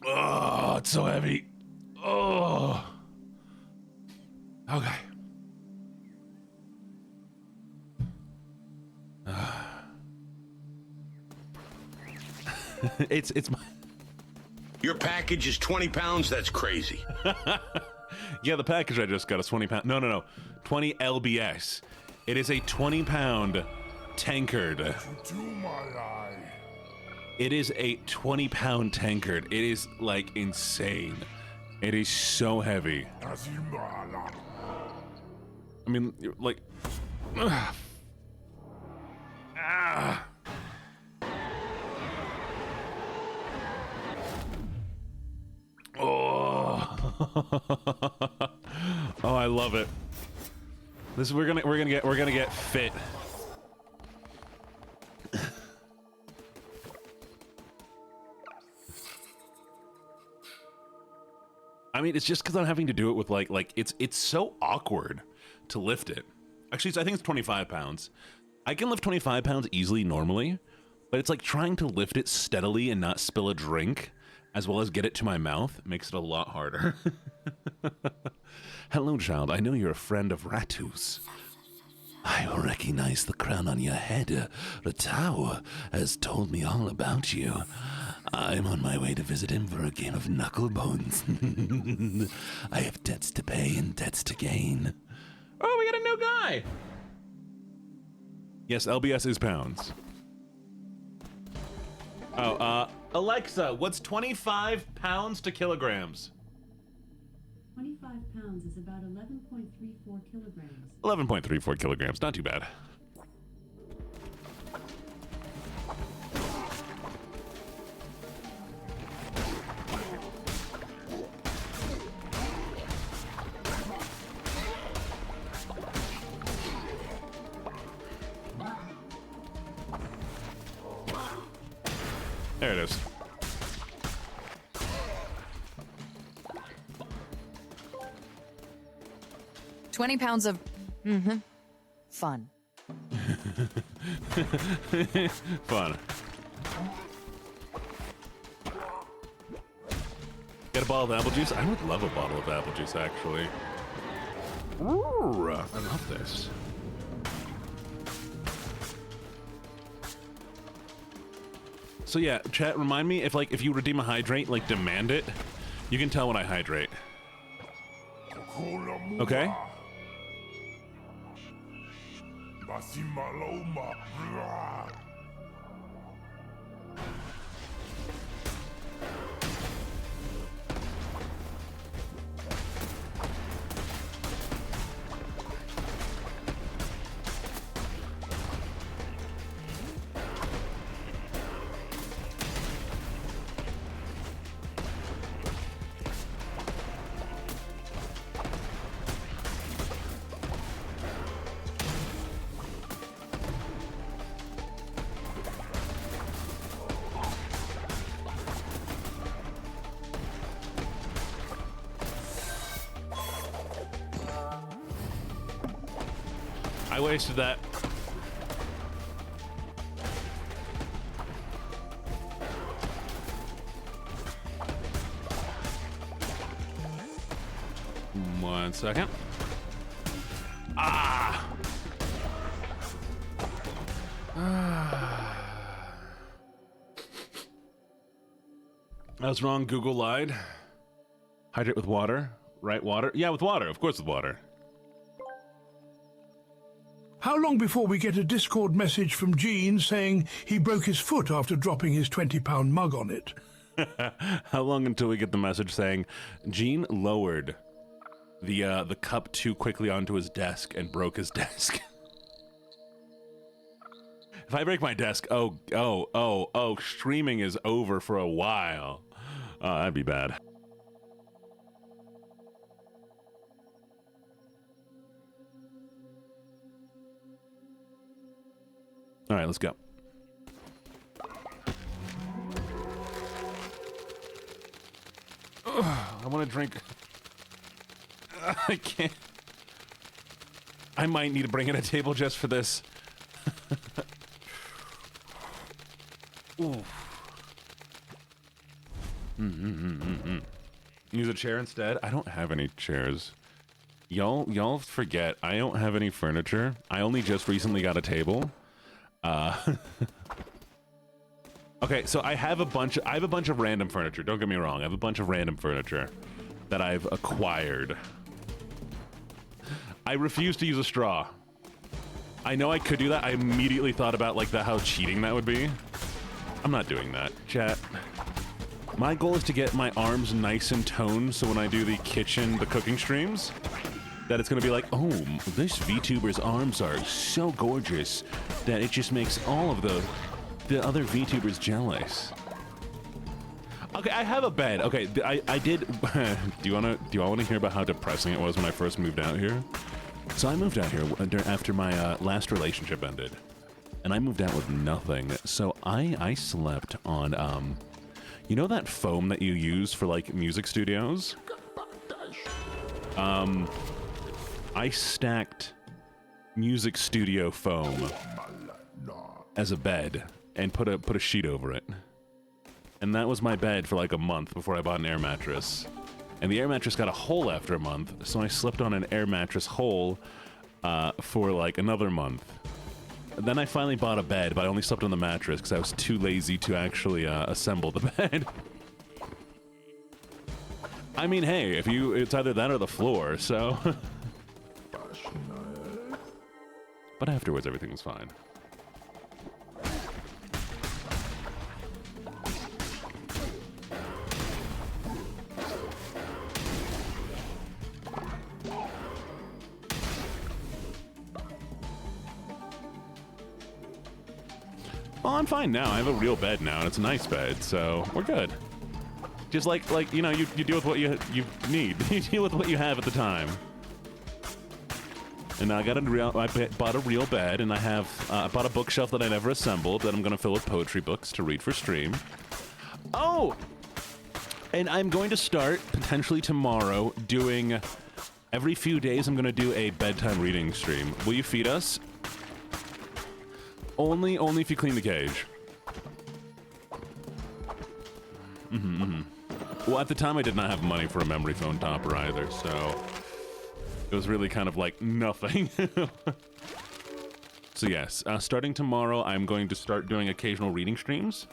Oh, it's so heavy. Oh. Okay. It's my. Your package is 20 pounds? That's crazy. Yeah, the package I just got is 20 pounds. No. 20 lbs. It is a 20-pound tankard. It is a 20-pound tankard. It is, like, insane. It is so heavy. I mean, like... Oh. Oh, I love it. This we're gonna get fit. I mean, it's just because I'm having to do it with like it's so awkward to lift it. Actually, I think it's 25 pounds. I can lift 25 pounds easily normally, but it's like trying to lift it steadily and not spill a drink, as well as get it to my mouth, makes it a lot harder. Hello, child. I know you're a friend of Ratu's. I recognize the crown on your head. Ratau has told me all about you. I'm on my way to visit him for a game of knucklebones. I have debts to pay and debts to gain. Oh, we got a new guy! Yes, LBS is pounds. Oh, Alexa, what's 25 pounds to kilograms? 25 pounds is about 11.34 kilograms. 11.34 kilograms, not too bad. There it is. £20 of fun. Fun. Get a bottle of apple juice? I would love a bottle of apple juice, actually. Ooh, I love this. So yeah, chat, remind me if you redeem a hydrate, like demand it. You can tell when I hydrate. Okay? I wasted that. One second. Ah! I was wrong. Google lied. Hydrate with water. Right, water? Yeah, with water. Of course with water. How long before we get a Discord message from Gene saying he broke his foot after dropping his 20-pound mug on it? How long until we get the message saying Gene lowered the cup too quickly onto his desk and broke his desk? If I break my desk, streaming is over for a while. Oh, that'd be bad. All right, let's go. I want to drink. I can't. I might need to bring in a table just for this. Ooh. Use a chair instead. I don't have any chairs. Y'all forget I don't have any furniture. I only just recently got a table. Okay, so I have a bunch of random furniture. Don't get me wrong. I have a bunch of random furniture that I've acquired. I refuse to use a straw. I know I could do that. I immediately thought about like how cheating that would be. I'm not doing that, chat. My goal is to get my arms nice and toned so when I do the cooking streams, that it's gonna be like, oh, this VTuber's arms are so gorgeous that it just makes all of the other VTubers jealous. Okay, I have a bed. Okay, I did. Do you all want to hear about how depressing it was when I first moved out here? So I moved out here after my last relationship ended, and I moved out with nothing. So I slept on you know that foam that you use for like music studios? I stacked music studio foam as a bed and put a sheet over it. And that was my bed for like a month before I bought an air mattress. And the air mattress got a hole after a month, so I slept on an air mattress hole for like another month. And then I finally bought a bed, but I only slept on the mattress because I was too lazy to actually assemble the bed. I mean, hey, it's either that or the floor, so. But afterwards, everything was fine. Well, I'm fine now. I have a real bed now, and it's a nice bed, so we're good. Just like you know, you deal with what you need. You deal with what you have at the time. And I bought a real bed, and I bought a bookshelf that I never assembled that I'm gonna fill with poetry books to read for stream. Oh, and I'm going to start potentially tomorrow doing every few days. I'm gonna do a bedtime reading stream. Will you feed us? Only if you clean the cage. Well, at the time, I did not have money for a memory foam topper either, so it was really kind of like nothing. So yes, starting tomorrow, I'm going to start doing occasional reading streams.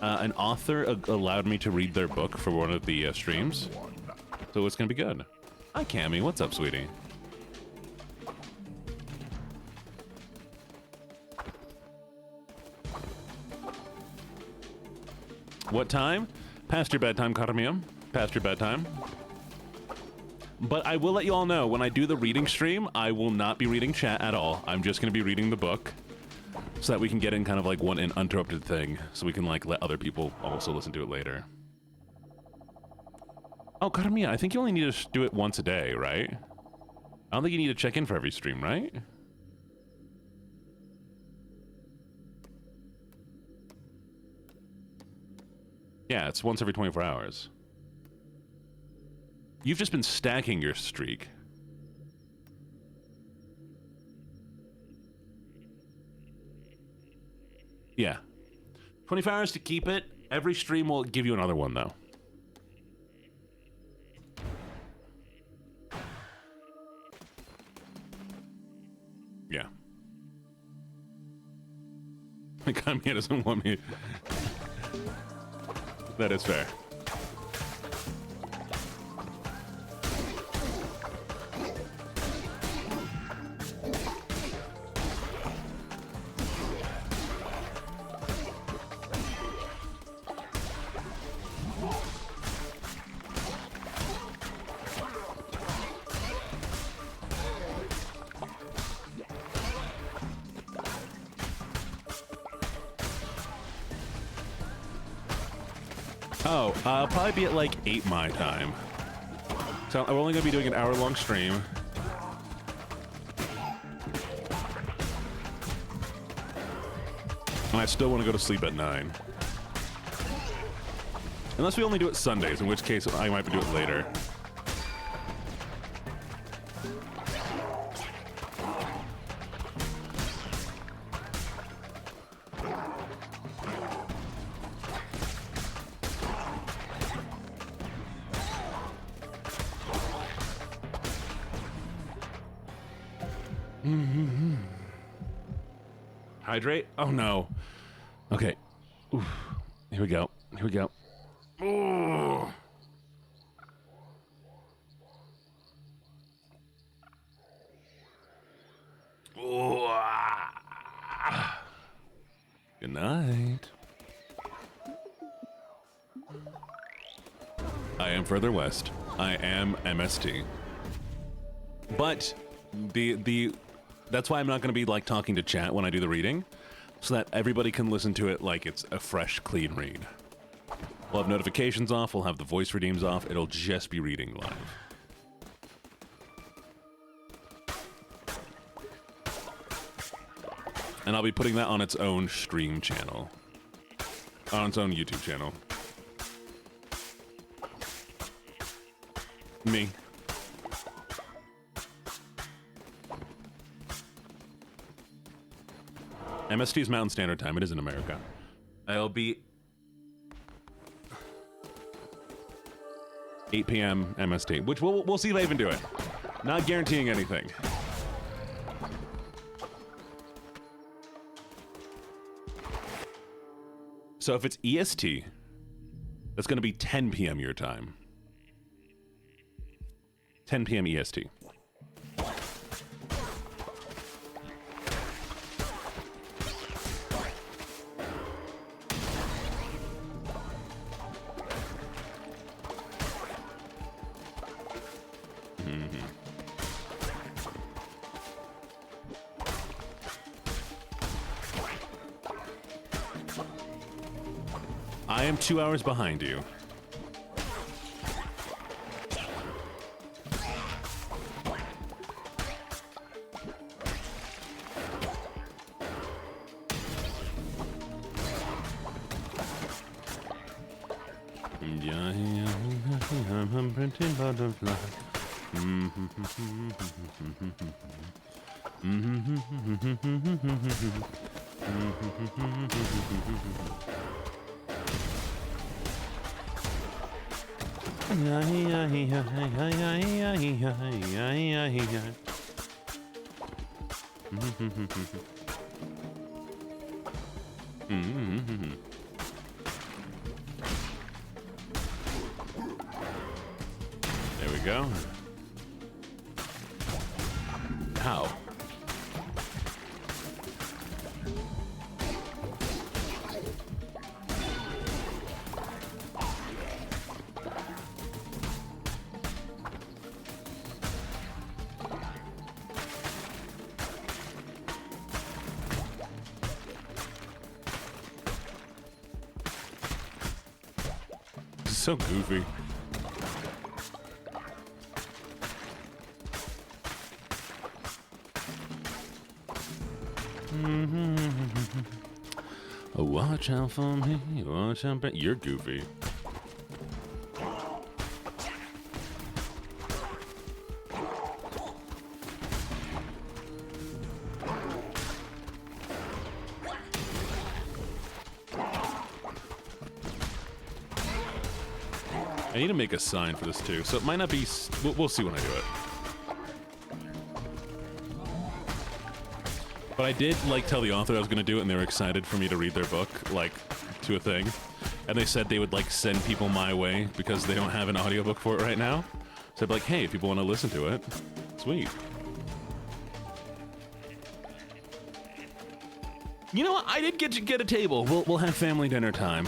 An author allowed me to read their book for one of the streams, so it's gonna be good. Hi, Cammy. What's up, sweetie? What time? Past your bedtime, Karamium. Past your bedtime. But I will let you all know, when I do the reading stream, I will not be reading chat at all. I'm just going to be reading the book so that we can get in kind of like one uninterrupted thing, so we can like let other people also listen to it later. Oh, Karamiya, I think you only need to do it once a day, right? I don't think you need to check in for every stream, right? Yeah, it's once every 24 hours. You've just been stacking your streak. Yeah. 24 hours to keep it. Every stream will give you another one, though. Yeah. Kamiya doesn't want me. That is fair. Oh, I'll probably be at like 8 my time. So I'm only going to be doing an hour-long stream. And I still want to go to sleep at 9. Unless we only do it Sundays, in which case I might do it later. Hydrate? Oh no. Okay. Oof. Here we go. Here we go. Ooh. Ooh. Good night. I am further west. I am MST. But that's why I'm not going to be like talking to chat when I do the reading, so that everybody can listen to it like it's a fresh, clean read. We'll have notifications off, we'll have the voice redeems off, it'll just be reading live. And I'll be putting that on its own stream channel. On its own YouTube channel. Me. MST is Mountain Standard Time. It is in America. It'll be 8 p.m. MST, which we'll see if I even do it. Not guaranteeing anything. So if it's EST, that's going to be 10 p.m. your time. 10 p.m. EST. I am 2 hours behind you. I'm a pretty butterfly. There we go. How? So goofy. Oh, watch out for me. Watch out, but you're goofy. I need to make a sign for this too, so it might not be. We'll see when I do it. But I did like tell the author I was going to do it, and they were excited for me to read their book, like to a thing. And they said they would like send people my way because they don't have an audiobook for it right now. So I'd be like, hey, if people want to listen to it, sweet. You know what? I did get a table. We'll have family dinner time.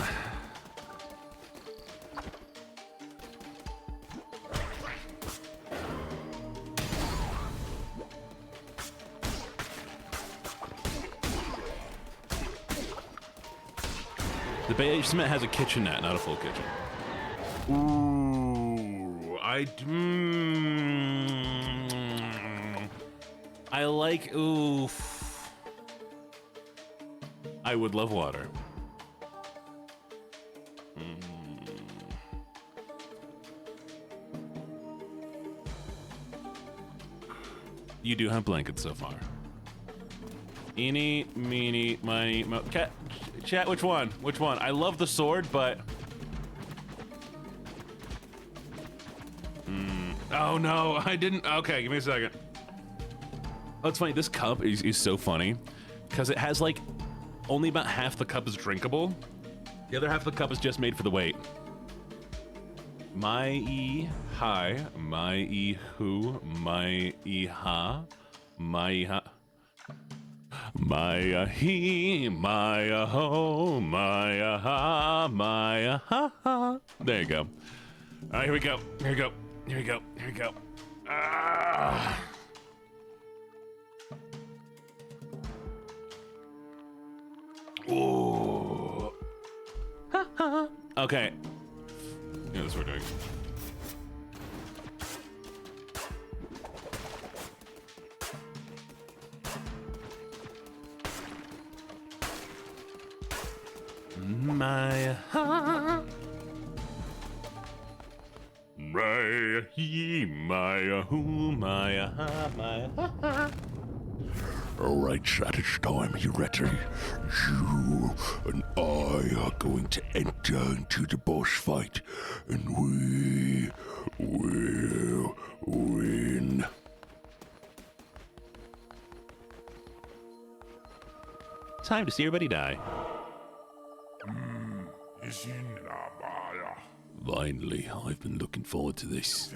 The basement has a kitchenette, not a full kitchen. Ooh, I like, oof. I would love water. You do have blankets so far. Eeny, meeny, miny, mo. Chat, which one? Which one? I love the sword, but... Oh no, I didn't. Okay, give me a second. Oh, it's funny. This cup is so funny because it has like only about half the cup is drinkable. The other half of the cup is just made for the weight. My hi, my who, my ha, my ha. My he, my ho, my ha, my ha. There you go. All right, here we go. Here we go. Here we go. Here we go. Ah. Ooh. Okay. Yeah, that's what we're doing. My ha. My he, my who, my ha, my ha. All right, chat, it's time. You ready? You and I are going to enter into the boss fight, and we will win. Time to see everybody die. Finally, I've been looking forward to this.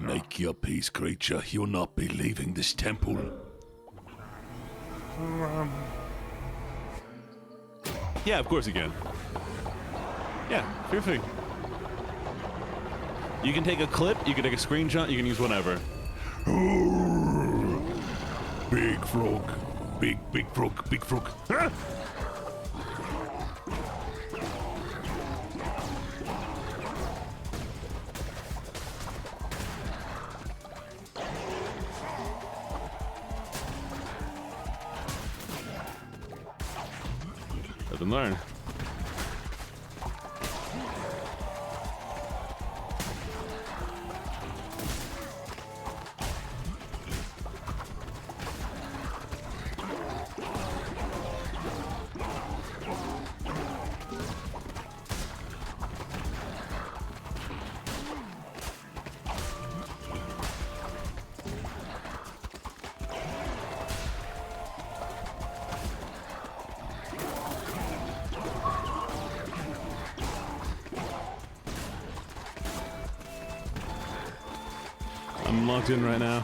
Make your peace, creature. You'll not be leaving this temple. Yeah, of course you can. Yeah, feel free. You can take a clip, you can take a screenshot, you can use whatever. Big frog. Big frog, big frog. Ah! Live and learn. I'm locked in right now.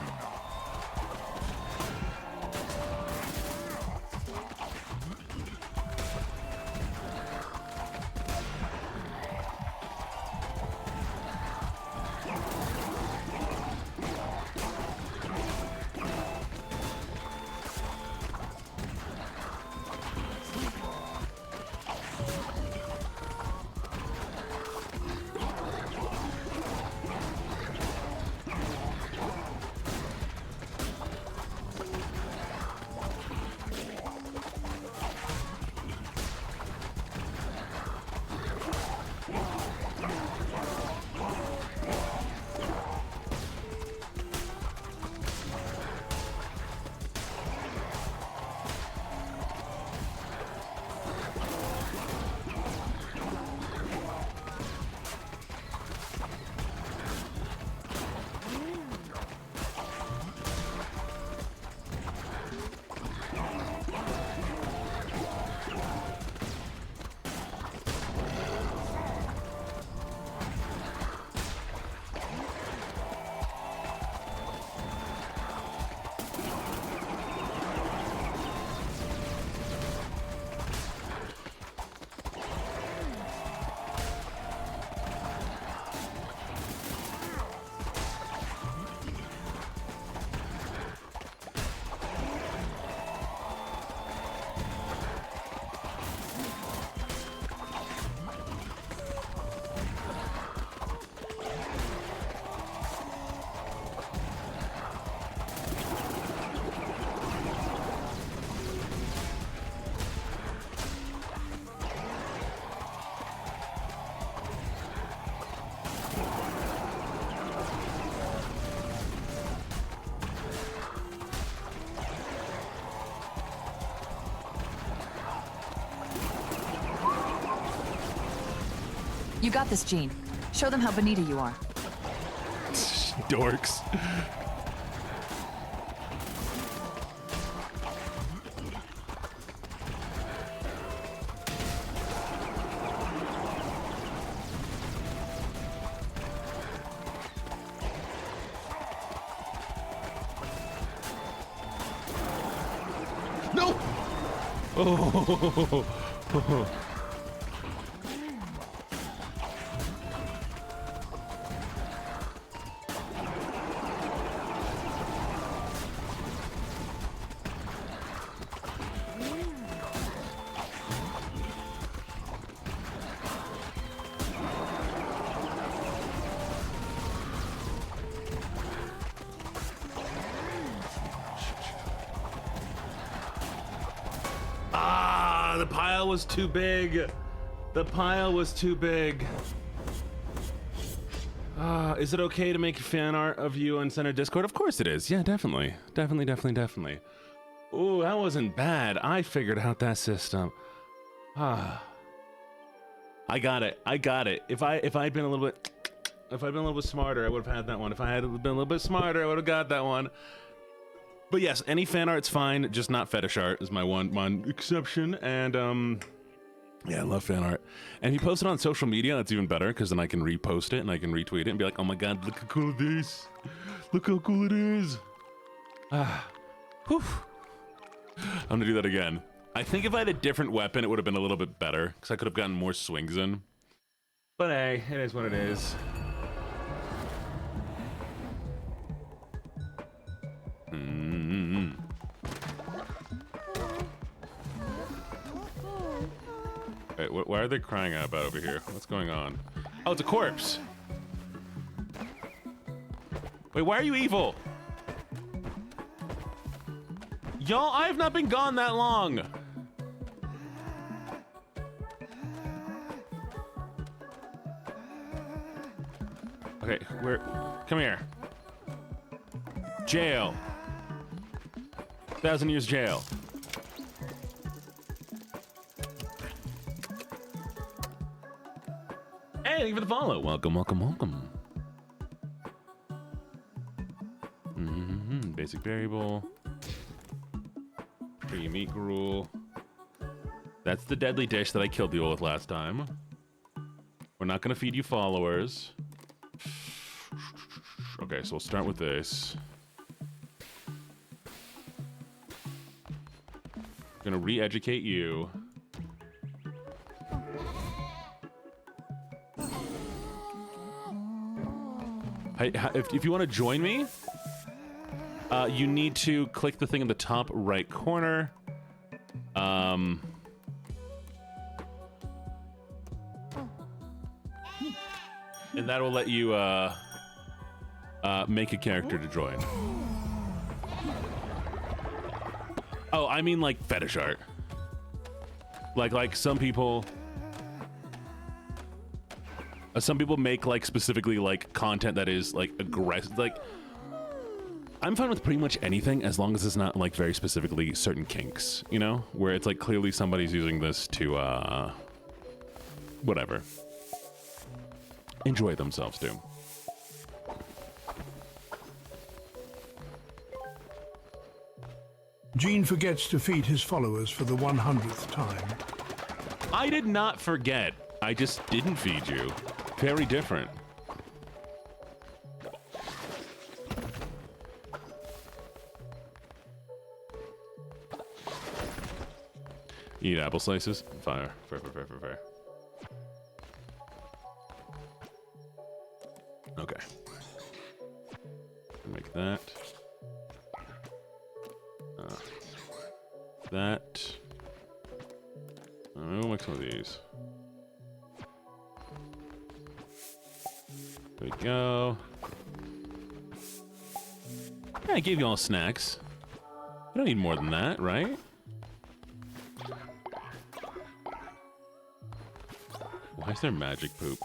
You got this, Jean. Show them how bonita you are. Dorks. No! Oh. The pile was too big. The pile was too big. Is it okay to make fan art of you and send a Discord? Of course it is. Yeah, definitely. Definitely. Ooh, that wasn't bad. I figured out that system. I got it. If I'd been a little bit smarter, I would have had that one. If I had been a little bit smarter, I would have got that one. But yes, any fan art's fine, just not fetish art is my one exception. And yeah, I love fan art. And if you post it on social media, that's even better, because then I can repost it and I can retweet it and be like, oh my god, look how cool it is. Look how cool it is. Whew. I'm gonna do that again. I think if I had a different weapon, it would have been a little bit better, because I could have gotten more swings in. But hey, it is what it is. Wait, why are they crying out about over here? What's going on? Oh, it's a corpse. Wait, why are you evil? Y'all, I have not been gone that long. Okay, come here. Jail. 1,000 years jail. Hey, thank you for the follow. Welcome. Basic variable. Free meat gruel. That's the deadly dish that I killed you all with last time. We're not gonna feed you followers. Okay, so we'll start with this. Gonna re-educate you. Hey, if you want to join me, you need to click the thing in the top right corner. And that will let you make a character to join. Oh, I mean like fetish art. Like some people make like specifically like content that is like aggressive. Like I'm fine with pretty much anything as long as it's not like very specifically certain kinks, you know, where it's like clearly somebody's using this to whatever, enjoy themselves too. Gene forgets to feed his followers for the 100th time. I did not forget. I just didn't feed you. Very different. You need apple slices? Fire. Fair. Okay. Make that. That. We'll make some of these. There we go. Yeah, I gave you all snacks. You don't need more than that, right? Why is there magic poop?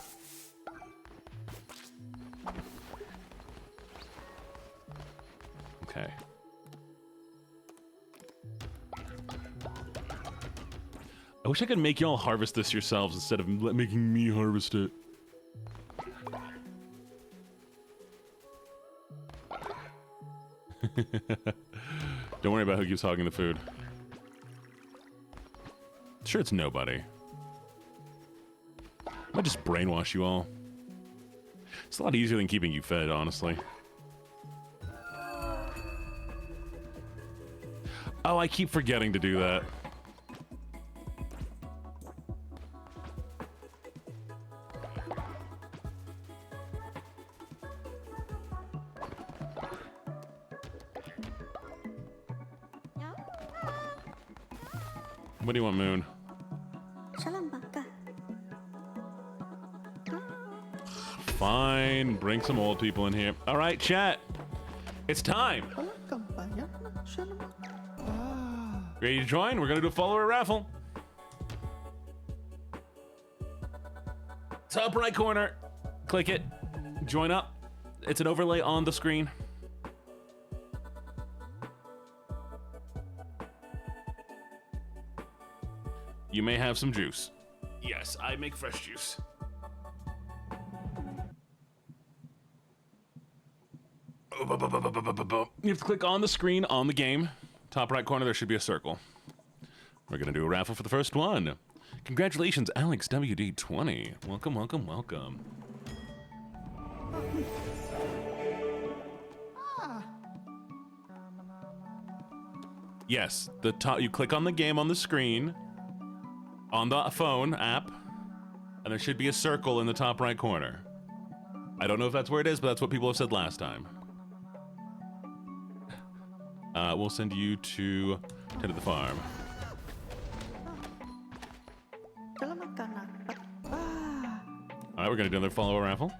Okay. I wish I could make y'all harvest this yourselves instead of making me harvest it. Don't worry about who keeps hogging the food. Sure, it's nobody. I might just brainwash you all. It's a lot easier than keeping you fed, honestly. Oh, I keep forgetting to do that. What do you want, Moon? Fine, bring some old people in here. All right, chat. It's time. Ready to join? We're gonna do a follower raffle. Top right corner. Click it. Join up. It's an overlay on the screen. You may have some juice. Yes, I make fresh juice. You have to click on the screen on the game. Top right corner, there should be a circle. We're going to do a raffle for the first one. Congratulations, Alex WD20. Welcome, welcome, welcome. Yes, the top. You click on the game on the screen, on the phone app, and there should be a circle in the top right corner. I don't know if that's where it is, but that's what people have said last time. We'll send you to Ted of the Farm. Alright, we're gonna do another follower raffle.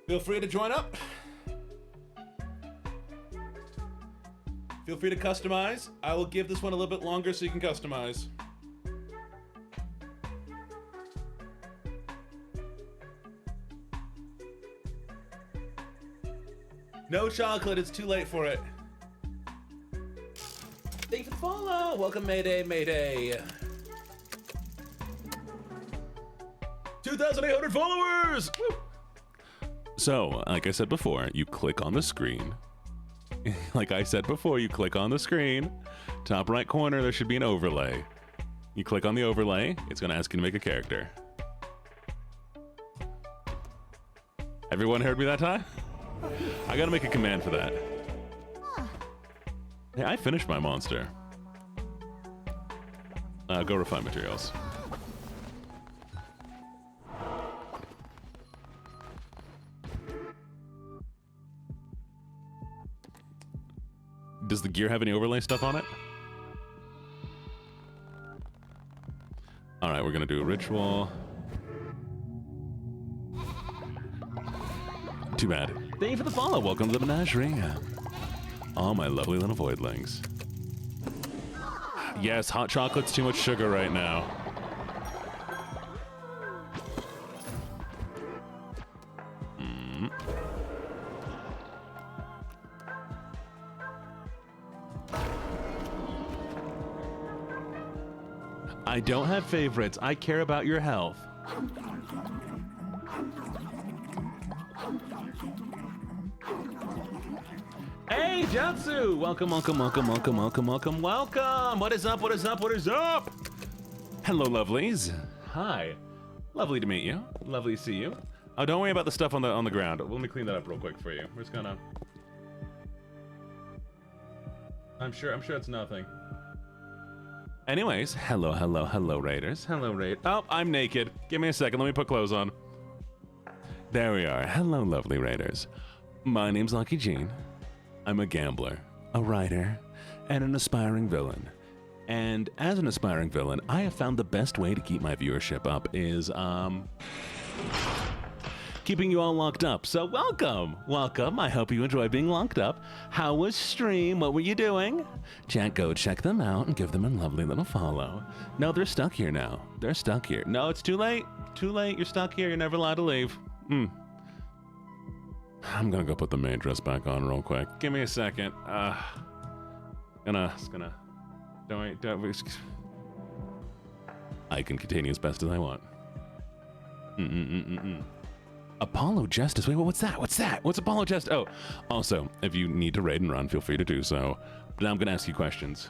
Feel free to join up. Feel free to customize. I will give this one a little bit longer so you can customize. No chocolate, it's too late for it. Thank you for the follow. Welcome, Mayday, Mayday. 2,800 followers! Woo! So, like I said before, you click on the screen. Like I said before, you click on the screen. Top right corner, there should be an overlay. You click on the overlay, it's gonna ask you to make a character. Everyone heard me that time? I gotta make a command for that. Hey, I finished my monster. Go refine materials. Does the gear have any overlay stuff on it? Alright, we're gonna do a ritual. Too bad. Thank you for the follow. Welcome to the menagerie. All my lovely little voidlings. Yes, hot chocolate's too much sugar right now. I don't have favorites. I care about your health. Hey, Jutsu! Welcome, welcome, welcome, welcome, welcome, welcome, welcome! What is up, what is up, what is up? Hello, lovelies. Hi. Lovely to meet you. Lovely to see you. Oh, don't worry about the stuff on the ground. Let me clean that up real quick for you. We're just gonna... I'm sure it's nothing. Anyways, hello, hello, hello, Raiders. Hello, Raid. Oh, I'm naked. Give me a second. Let me put clothes on. There we are. Hello, lovely Raiders. My name's LuckyJene. I'm a gambler, a writer, and an aspiring villain. And as an aspiring villain, I have found the best way to keep my viewership up is, keeping you all locked up. So welcome, welcome. I hope you enjoy being locked up. How was stream? What were you doing? Chat, go check them out and give them a lovely little follow. No, they're stuck here now. They're stuck here. No, it's too late. Too late. You're stuck here. You're never allowed to leave. I'm gonna go put the maid dress back on real quick. Give me a second. Don't. I can continue as best as I want. Apollo Justice. Wait, what's that? What's that? What's Apollo Justice? Oh, also, if you need to raid and run, feel free to do so. But now I'm going to ask you questions.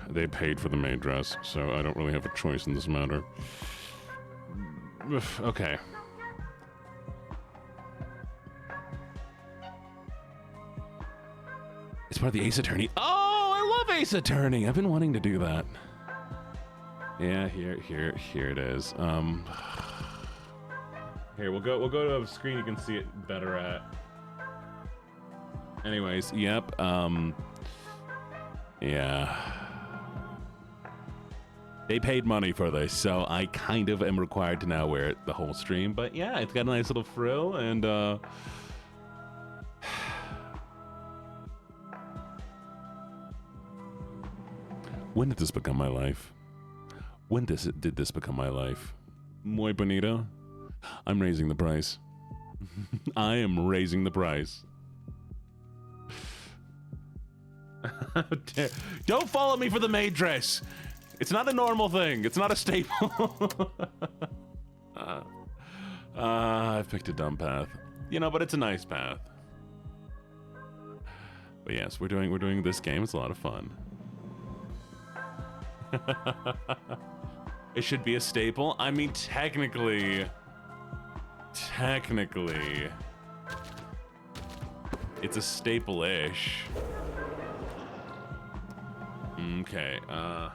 They paid for the maid dress, so I don't really have a choice in this matter. Okay. It's part of the Ace Attorney. Oh, I love Ace Attorney. I've been wanting to do that. Yeah, here it is. Here, we'll go to a screen you can see it better at. Anyways, yep. Yeah. They paid money for this, so I kind of am required to now wear it the whole stream. But yeah, it's got a nice little frill, and when did this become my life? When did this become my life? Muy bonito. I'm raising the price. I am raising the price. Don't follow me for the maid dress. It's not a normal thing. It's not a staple. I've picked a dumb path. You know, but it's a nice path. But yes, we're doing this game. It's a lot of fun. It should be a staple. I mean, technically, it's a staple-ish. Okay, I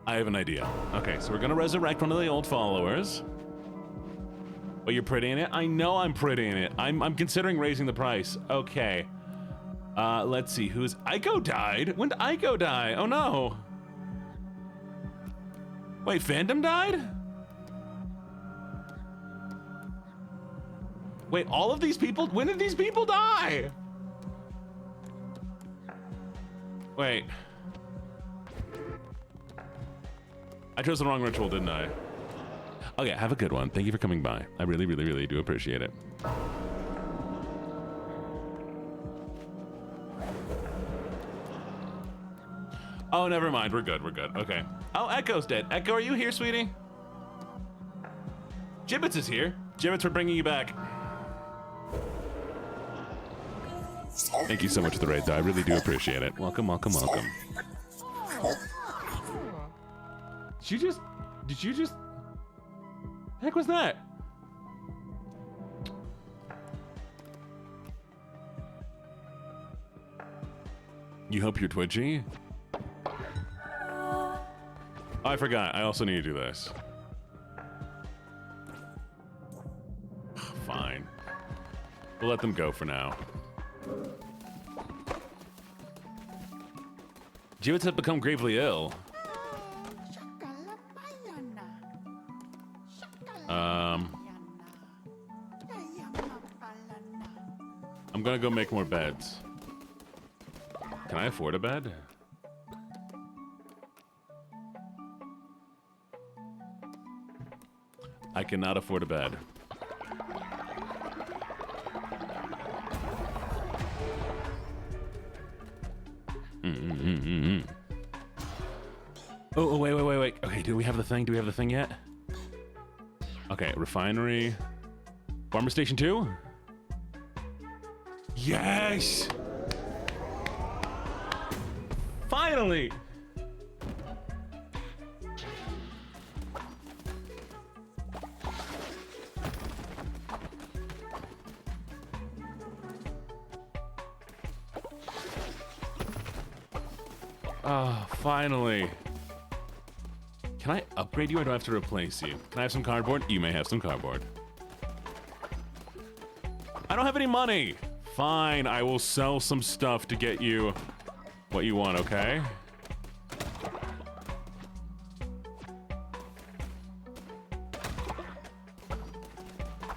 have an idea. Okay, so we're gonna resurrect one of the old followers. But you're pretty in it? I know I'm pretty in it. I'm considering raising the price. Okay. Let's see, who's... Aiko died? When did Aiko die? Oh no. Wait, Fandom died? Wait, all of these people? When did these people die? Wait. I chose the wrong ritual, didn't I? Okay, have a good one. Thank you for coming by. I really, really, really do appreciate it. Oh, never mind. We're good. We're good. Okay. Oh, Echo's dead. Echo, are you here, sweetie? Gibbets is here. Gibbets, we're bringing you back. Thank you so much for the raid, though. I really do appreciate it. Welcome, welcome, welcome. Did you just... The heck was that? You hope you're twitchy? Oh, I forgot. I also need to do this. Fine. We'll let them go for now. Jewets have become gravely ill. I'm gonna go make more beds. Can I afford a bed? I cannot afford a bed. Oh, wait. Okay, do we have the thing? Do we have the thing yet? Okay, refinery. Farmer Station 2? Yes! Finally! Oh, finally. Can I upgrade you or do I have to replace you? Can I have some cardboard? You may have some cardboard. I don't have any money. Fine, I will sell some stuff to get you what you want, okay?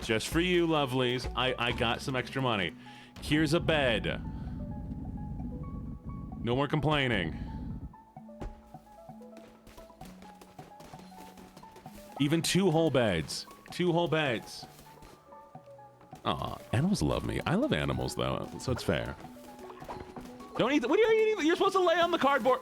Just for you, lovelies. I got some extra money. Here's a bed. No more complaining. Even 2 whole beds. 2 whole beds. Aw, animals love me. I love animals, though, so it's fair. Don't eat. What are you eating? You're supposed to lay on the cardboard.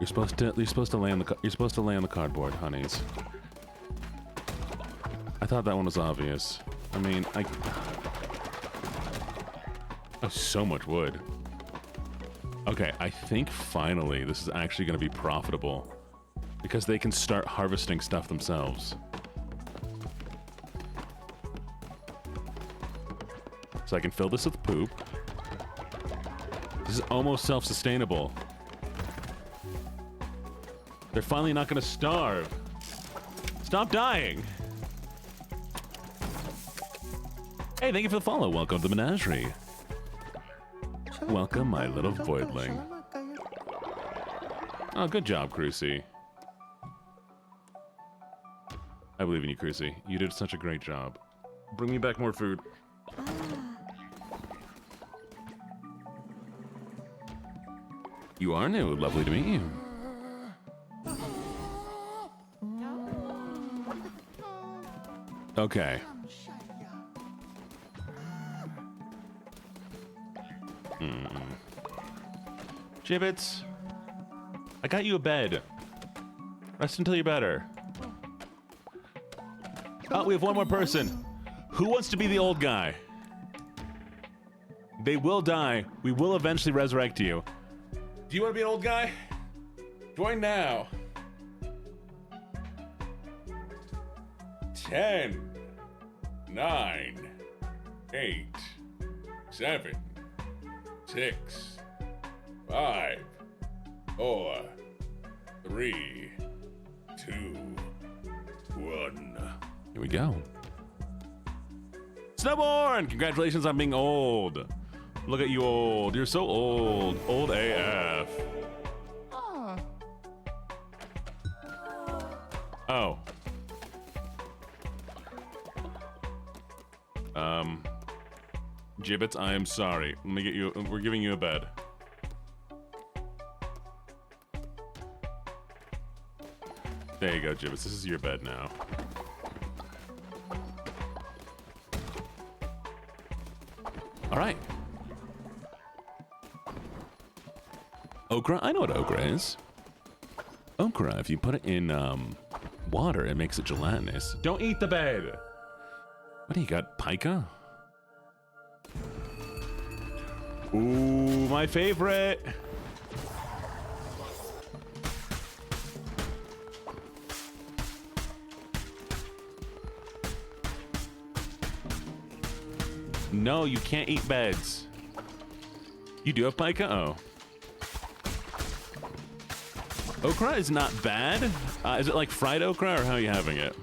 You're supposed to lay on the cardboard, honeys. I thought that one was obvious. I mean, oh, so much wood. Okay, I think finally this is actually going to be profitable because they can start harvesting stuff themselves. So I can fill this with poop. This is almost self-sustainable. They're finally not going to starve. Stop dying. Hey, thank you for the follow. Welcome to the menagerie. Welcome, my little voidling. Oh, good job, Crucy. I believe in you, Crucy. You did such a great job. Bring me back more food. You are new. Lovely to meet you. Okay. Gibbets, I got you a bed. Rest until you're better. Oh, we have one more person. Who wants to be the old guy? They will die. We will eventually resurrect you. Do you want to be an old guy? Join now. 10, 9, 8, 7, 6, 5, 4, 3, 2, 1. Here we go. Snowborn! Congratulations on being old. Look at you, old. You're so old. Old AF. Oh. Gibbets, I am sorry. Let me get you. We're giving you a bed. There you go, Gibbets. This is your bed now. All right. Okra? I know what okra is. Okra, if you put it in water, it makes it gelatinous. Don't eat the bed. What do you got, pica? Ooh, my favorite. No, you can't eat beds. You do have pica? Oh. Okra is not bad. Is it like fried okra, or how are you having it?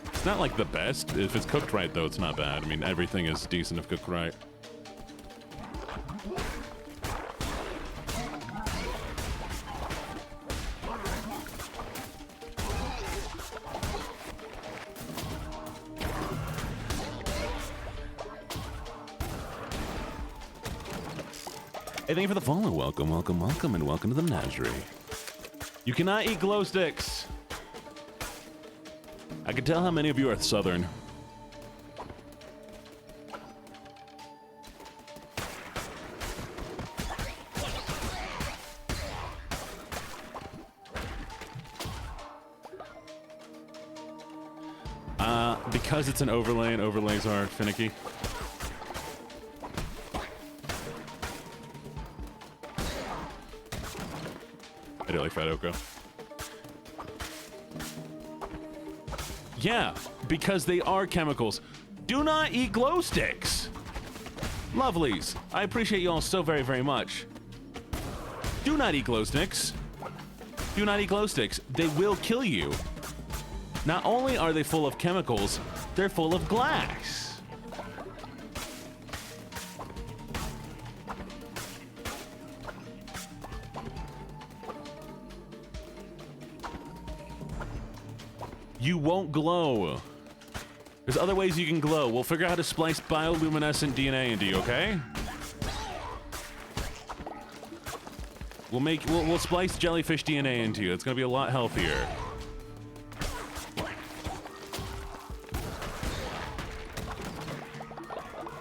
It's not like the best. If it's cooked right, though, it's not bad. I mean, everything is decent if cooked right. Hey, thank you for the follow. Welcome, welcome, welcome, and welcome to the menagerie. You cannot eat glow sticks. I can tell how many of you are Southern. Because it's an overlay and overlays are finicky. I do like fried okra. Yeah, because they are chemicals. Do not eat glow sticks. Lovelies, I appreciate you all so very, very much. Do not eat glow sticks. Do not eat glow sticks. They will kill you. Not only are they full of chemicals, they're full of glass. You won't glow. There's other ways you can glow. We'll figure out how to splice bioluminescent DNA into you, okay? We'll splice jellyfish DNA into you. It's gonna be a lot healthier.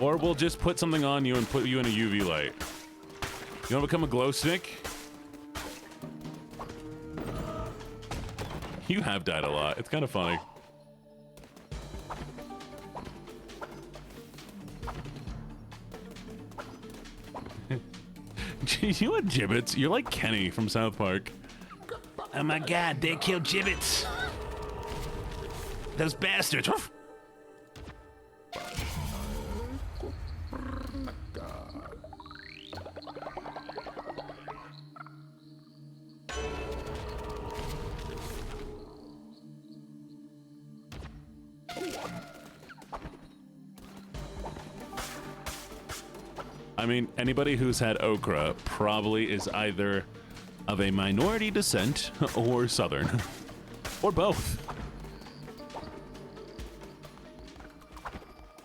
Or we'll just put something on you and put you in a UV light. You wanna become a glow stick? You have died a lot. It's kind of funny. Jeez, you and Gibbets. You're like Kenny from South Park. Oh my god, they killed Gibbets. Those bastards. Woof. I mean, anybody who's had okra probably is either of a minority descent or Southern, or both.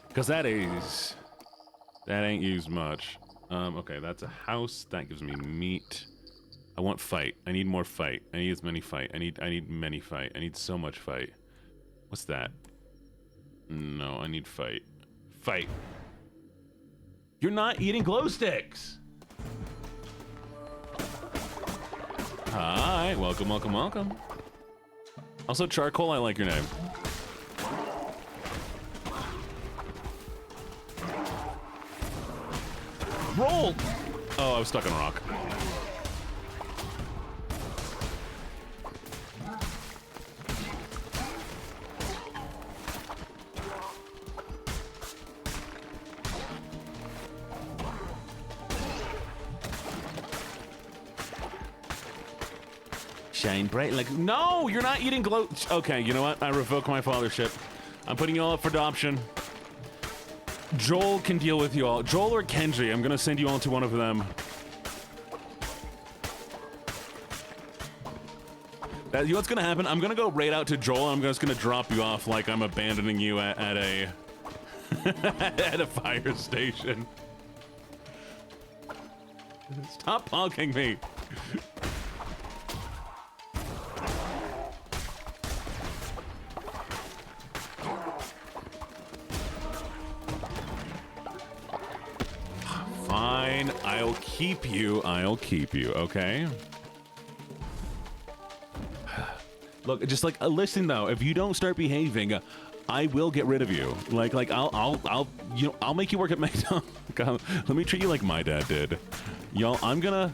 Because that ain't used much. Okay, that's a house. That gives me meat. I want fight. I need more fight. I need as many fight. I need many fight. I need so much fight. What's that? No, I need fight. Fight. You're not eating glow sticks. Hi, welcome, welcome, welcome. Also, Charcoal, I like your name. Roll! Oh, I was stuck on a rock. Shine bright like... No, you're not eating glow... Okay, you know what? I revoke my fathership. I'm putting you all up for adoption. Joel can deal with you all. Joel or Kenji, I'm gonna send you all to one of them. You know what's gonna happen? I'm gonna go right out to Joel, and I'm just gonna drop you off like I'm abandoning you at a... at a fire station. Stop honking me. Fine, I'll keep you, okay? Look, just like, listen though, if you don't start behaving, I will get rid of you. Like, I'll make you work at McDonald's. Let me treat you like my dad did. Y'all, I'm gonna,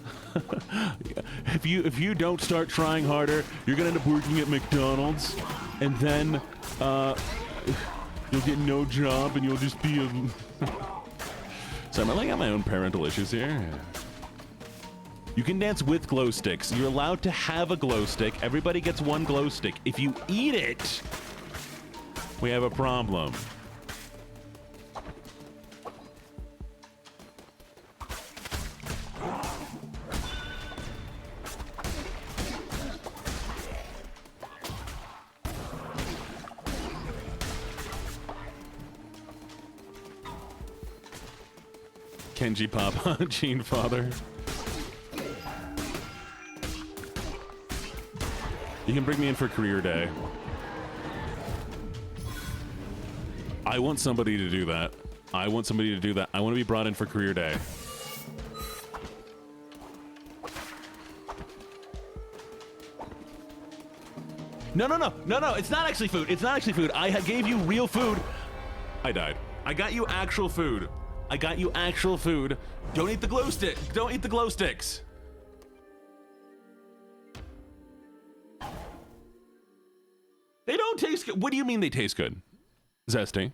if you don't start trying harder, you're gonna end up working at McDonald's, and then, you'll get no job, and you'll just be a... So I'm really got my own parental issues here. You can dance with glow sticks. You're allowed to have a glow stick. Everybody gets one glow stick. If you eat it, we have a problem. Kenji Papa, Gene Father. You can bring me in for career day. I want somebody to do that. I want to be brought in for career day. No. It's not actually food. I gave you real food. I died. I got you actual food. Don't eat the glow stick. Don't eat the glow sticks. They don't taste good. What do you mean they taste good? Zesty,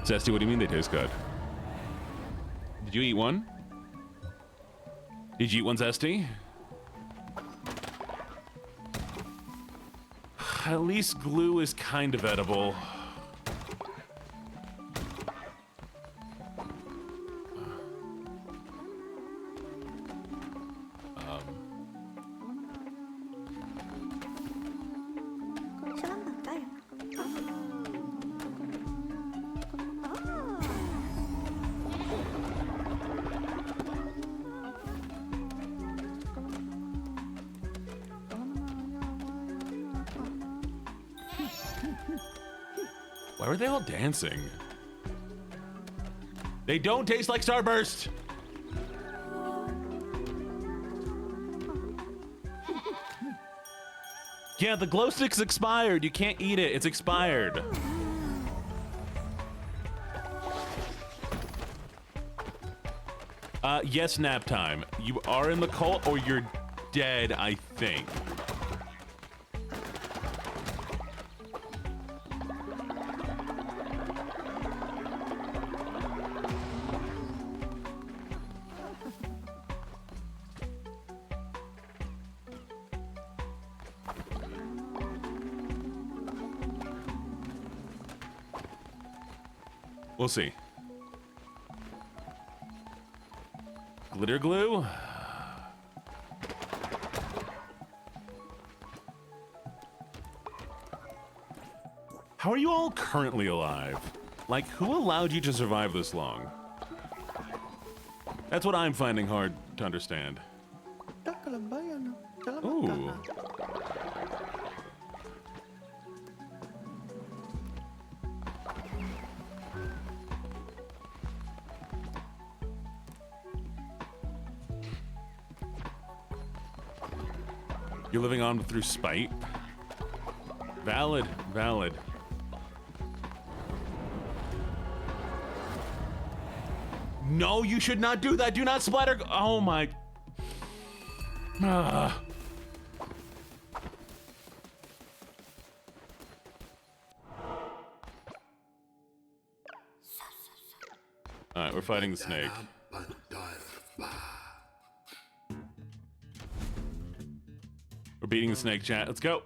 what do you mean they taste good? Did you eat one? Did you eat one, Zesty? At least glue is kind of edible. Why were they all dancing? They don't taste like Starburst! Yeah, the glow stick's expired. You can't eat it. It's expired. Yes, nap time. You are in the cult or you're dead, I think. We'll see. Glitter glue? How are you all currently alive? Like, who allowed you to survive this long? That's what I'm finding hard to understand. Ooh. You're living on through spite? Valid, valid. No, you should not do that. Do not splatter. Oh my. All right, we're fighting the snake. We're beating the snake, chat. Let's go.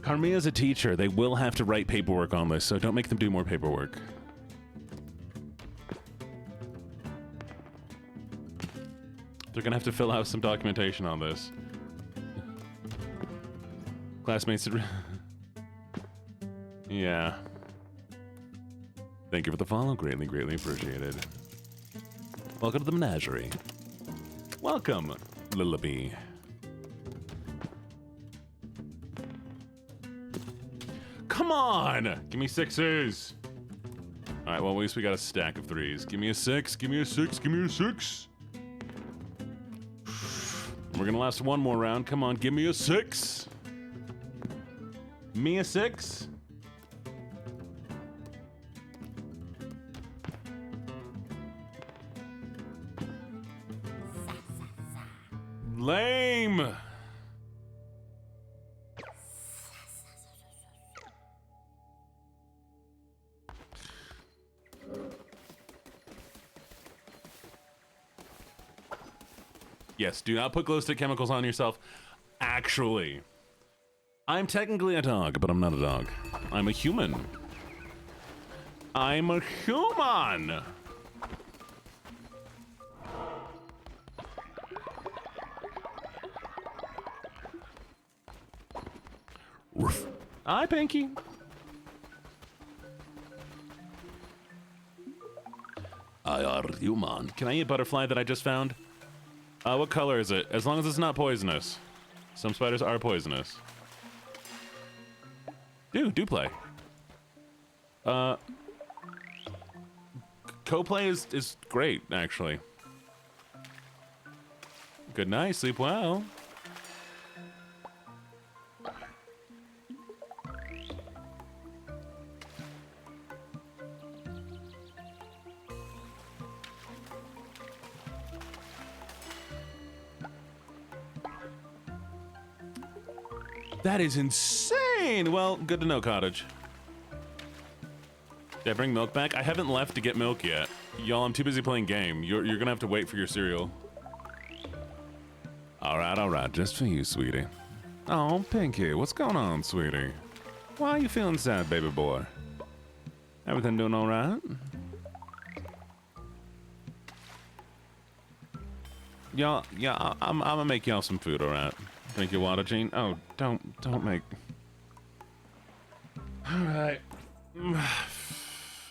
Carmia's a teacher. They will have to write paperwork on this, so don't make them do more paperwork. They're gonna have to fill out some documentation on this. Classmates. Yeah. Thank you for the follow. Greatly, greatly appreciated. Welcome to the menagerie. Welcome, Lillaby. Come on! Give me sixes. All right, well, at least we got a stack of threes. Give me a six, give me a six, give me a six. We're gonna last one more round. Come on, give me a six. Me a six. Lame. Yes, do not put glow stick chemicals on yourself. Actually, I'm technically a dog, but I'm not a dog. I'm a human. I'm a human. Hi, Pinky. I are human. Can I eat butterfly that I just found? What color is it? As long as it's not poisonous. Some spiders are poisonous. Do play. Co-play is great, actually. Good night, sleep well. That is insane! Well, good to know, Cottage. Did I bring milk back? I haven't left to get milk yet. Y'all, I'm too busy playing game. You're gonna have to wait for your cereal. Alright, just for you, sweetie. Oh, Pinky, what's going on, sweetie? Why are you feeling sad, baby boy? Everything doing alright? Y'all, yeah, I'm gonna make y'all some food, alright? Thank you, LuckyJene. Oh, don't make... Alright.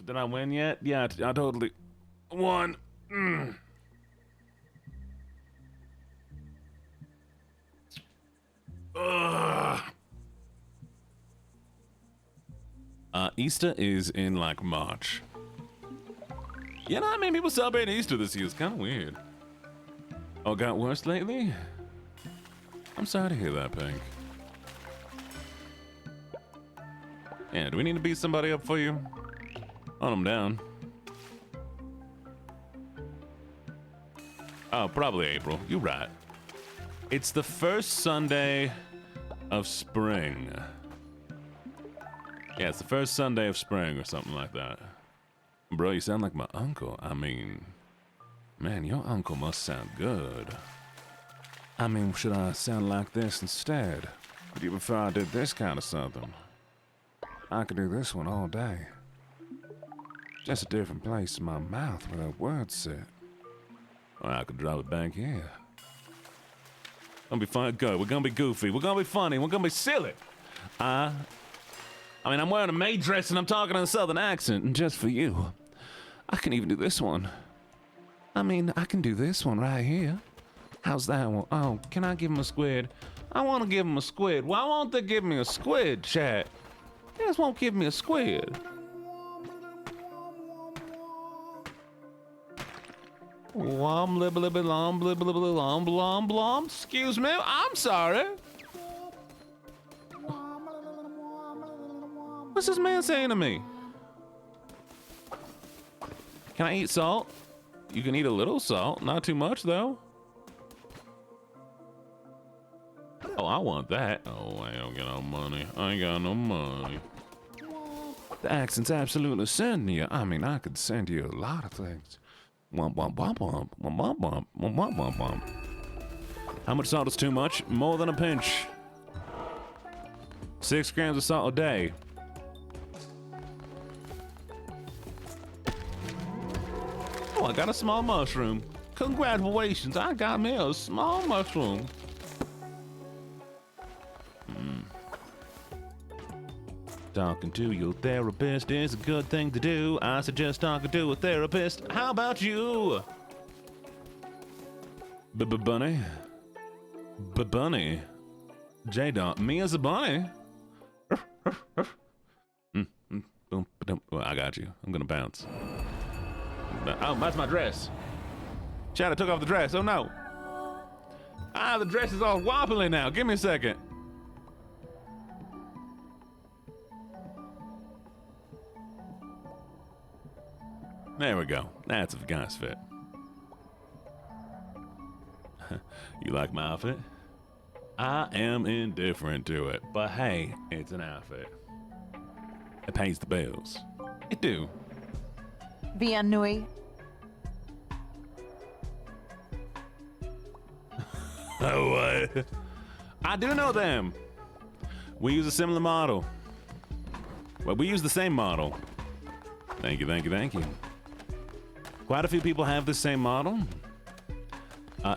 Did I win yet? Yeah, I totally won. Ugh. Easter is in like March. You know how many people celebrate Easter this year? It's kind of weird. Oh, got worse lately? I'm sorry to hear that, Pink. Yeah, do we need to beat somebody up for you? Hunt them down. Oh, probably April. You're right. It's the first Sunday of spring. Yeah, it's the first Sunday of spring or something like that. Bro, you sound like my uncle. I mean, man, your uncle must sound good. I mean, should I sound like this instead? Would you prefer I did this kind of something? I could do this one all day. Just a different place in my mouth where the words sit. Or I could drop it back here. Gonna be fun, good. We're gonna be goofy. We're gonna be funny. We're gonna be silly. I mean, I'm wearing a maid dress and I'm talking in a southern accent, and just for you, I can even do this one. I mean, I can do this one right here. How's that one? Oh, can I give him a squid? I want to give him a squid. Why won't they give me a squid, chat? They just won't give me a squid. Wom libba libba lom blibba libba lom blom blom. Excuse me, I'm sorry. What's this man saying to me? Can I eat salt? You can eat a little salt, not too much though. Oh, I want that. Oh, I don't got no money. I ain't got no money. The accent's absolutely sending you. I mean, I could send you a lot of things. Womp womp womp womp womp womp womp womp womp womp. How much salt is too much? More than a pinch. 6 grams of salt a day. Oh, I got a small mushroom. Congratulations, I got me a small mushroom. Talking to your therapist is a good thing to do. I suggest talking to a therapist. How about you? Bunny? Bunny? J-Dot, me as a bunny? I got you. I'm gonna bounce. Oh, that's my dress. Chad, I took off the dress. Oh no. Ah, the dress is all wobbly now. Give me a second. There we go. That's a guy's fit. You like my outfit? I am indifferent to it, but hey, it's an outfit. It pays the bills. It do. Bien nuit. Oh, what? I do know them. We use a similar model. Well, we use the same model. Thank you, thank you, thank you. Quite a few people have the same model.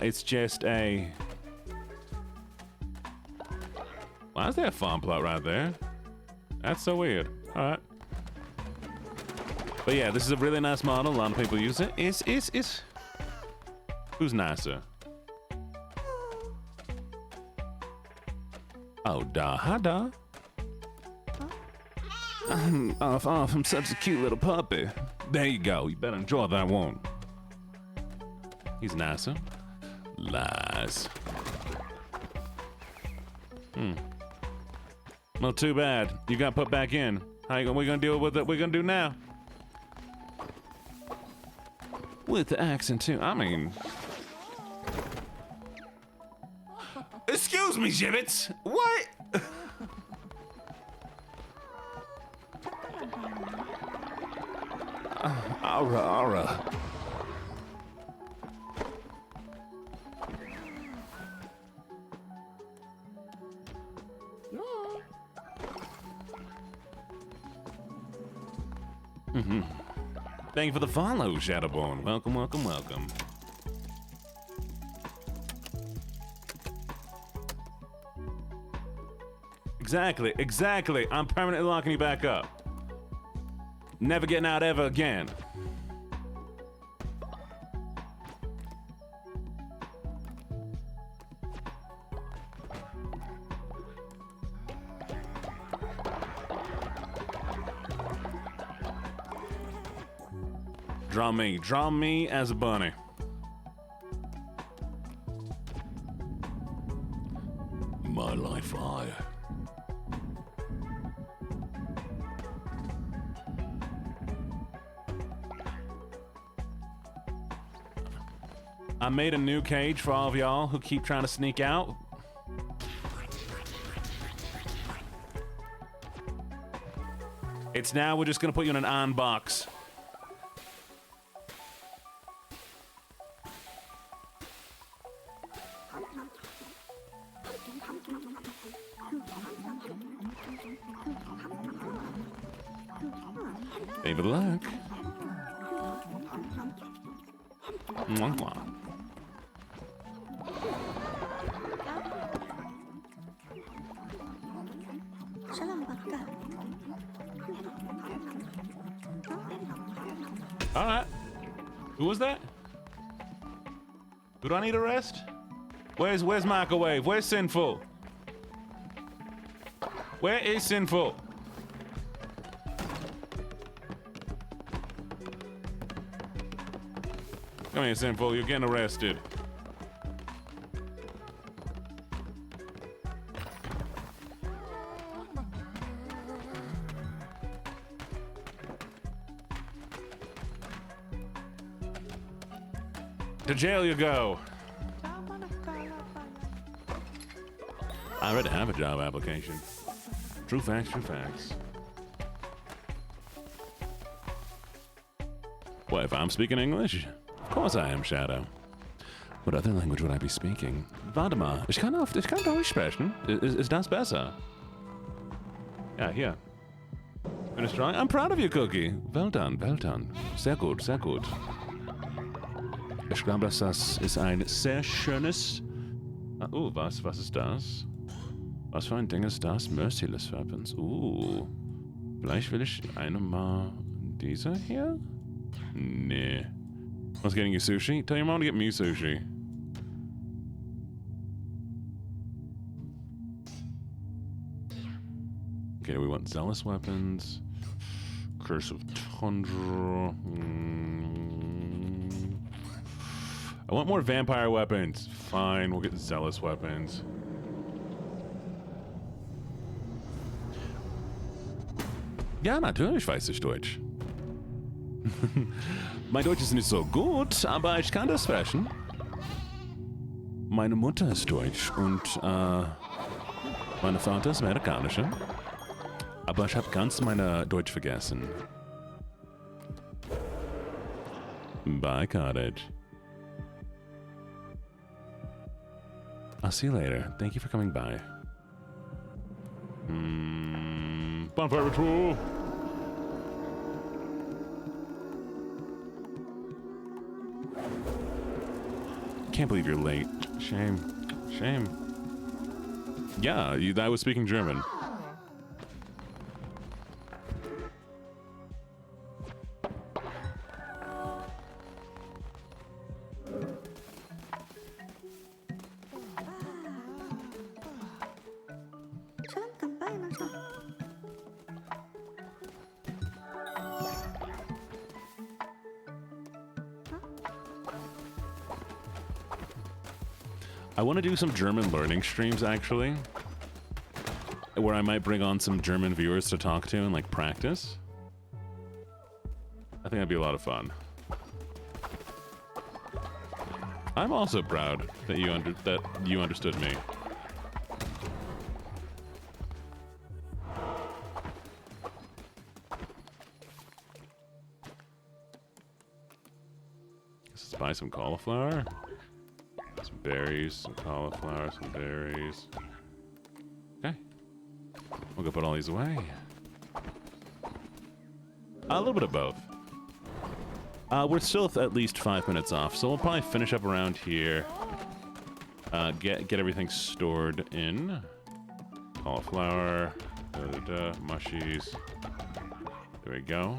It's just a... Why is there a farm plot right there? That's so weird. All right. But yeah, this is a really nice model. A lot of people use it. It's... Who's nicer? Oh, da. Hi, da. I'm such a cute little puppy. There you go. You better enjoy that one. He's nicer. Lies. Well, too bad. You got put back in. How you gonna, we gonna deal with it? We're gonna do now. With the accent too. I mean, excuse me, Gibbets. What? Aura. Thank you for the follow, Shadowborn. Welcome, welcome, welcome. Exactly. I'm permanently locking you back up. Never getting out ever again. Draw me. Draw me as a bunny. My life I. I made a new cage for all of y'all who keep trying to sneak out. It's now, we're just gonna put you in an on box. David luck. Mwah, mwah. All right. Who was that? Do I need a rest? Where's Microwave? Where's Sinful? Where is Sinful? Come here, Sinful. You're getting arrested. To jail you go. I already have a job application. True facts, true facts. What, if I'm speaking English? Of course I am, Shadow. What other language would I be speaking? Warte ich kann Deutsch sprechen. Ist das besser? Ja, hier. Finish drawing? I'm proud of you, Cookie. Well done, well done. Sehr gut, sehr gut. Ich glaube, das ist ein sehr schönes... was ist das? Was für ein Ding ist das? Merciless Weapons. Vielleicht will ich mal diese hier? Nee. What's getting you sushi? Tell your mom to get me sushi. Okay, we want Zealous Weapons. Curse of Tundra. I want more vampire weapons. Fine, we'll get Zealous Weapons. Ja, natürlich weiß ich Deutsch. Mein Deutsch ist nicht so gut, aber ich kann das sprechen. Meine Mutter ist deutsch und mein Vater ist amerikanischer. Aber ich habe ganz meine Deutsch vergessen. Bye, Cottage. I'll see you later. Thank you for coming by. Bonfire ritual. Can't believe you're late. Shame. Shame. Yeah, I was speaking German. I want to do some German learning streams, actually, where I might bring on some German viewers to talk to and, like, practice. I think that'd be a lot of fun. I'm also proud that you understood me. Let's buy some cauliflower. Some berries, some cauliflower, some berries. Okay. We'll go put all these away. A little bit of both. We're still at least 5 minutes off, so we'll probably finish up around here. Get everything stored in. Cauliflower, mushies. There we go.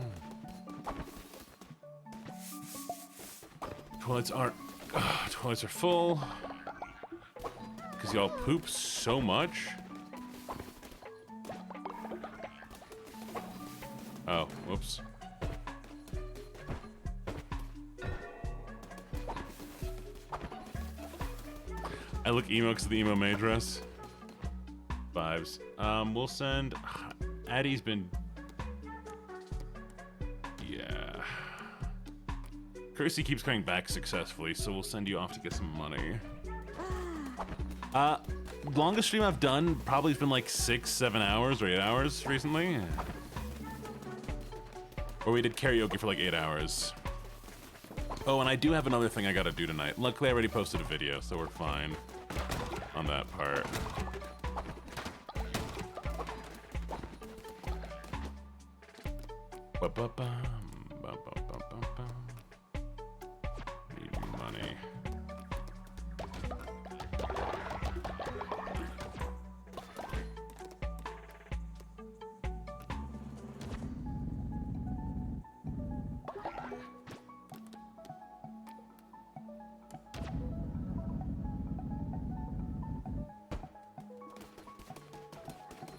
Toilets are full. Because y'all poop so much. Oh, whoops. I look emo because of the emo May dress. Vibes. We'll send... Addie's been... Yeah. Kirsty keeps coming back successfully, so we'll send you off to get some money. Longest stream I've done probably has been like 6, 7 hours or 8 hours recently. Or we did karaoke for like 8 hours. Oh, and I do have another thing I gotta do tonight. Luckily, I already posted a video, so we're fine on that part. Need money.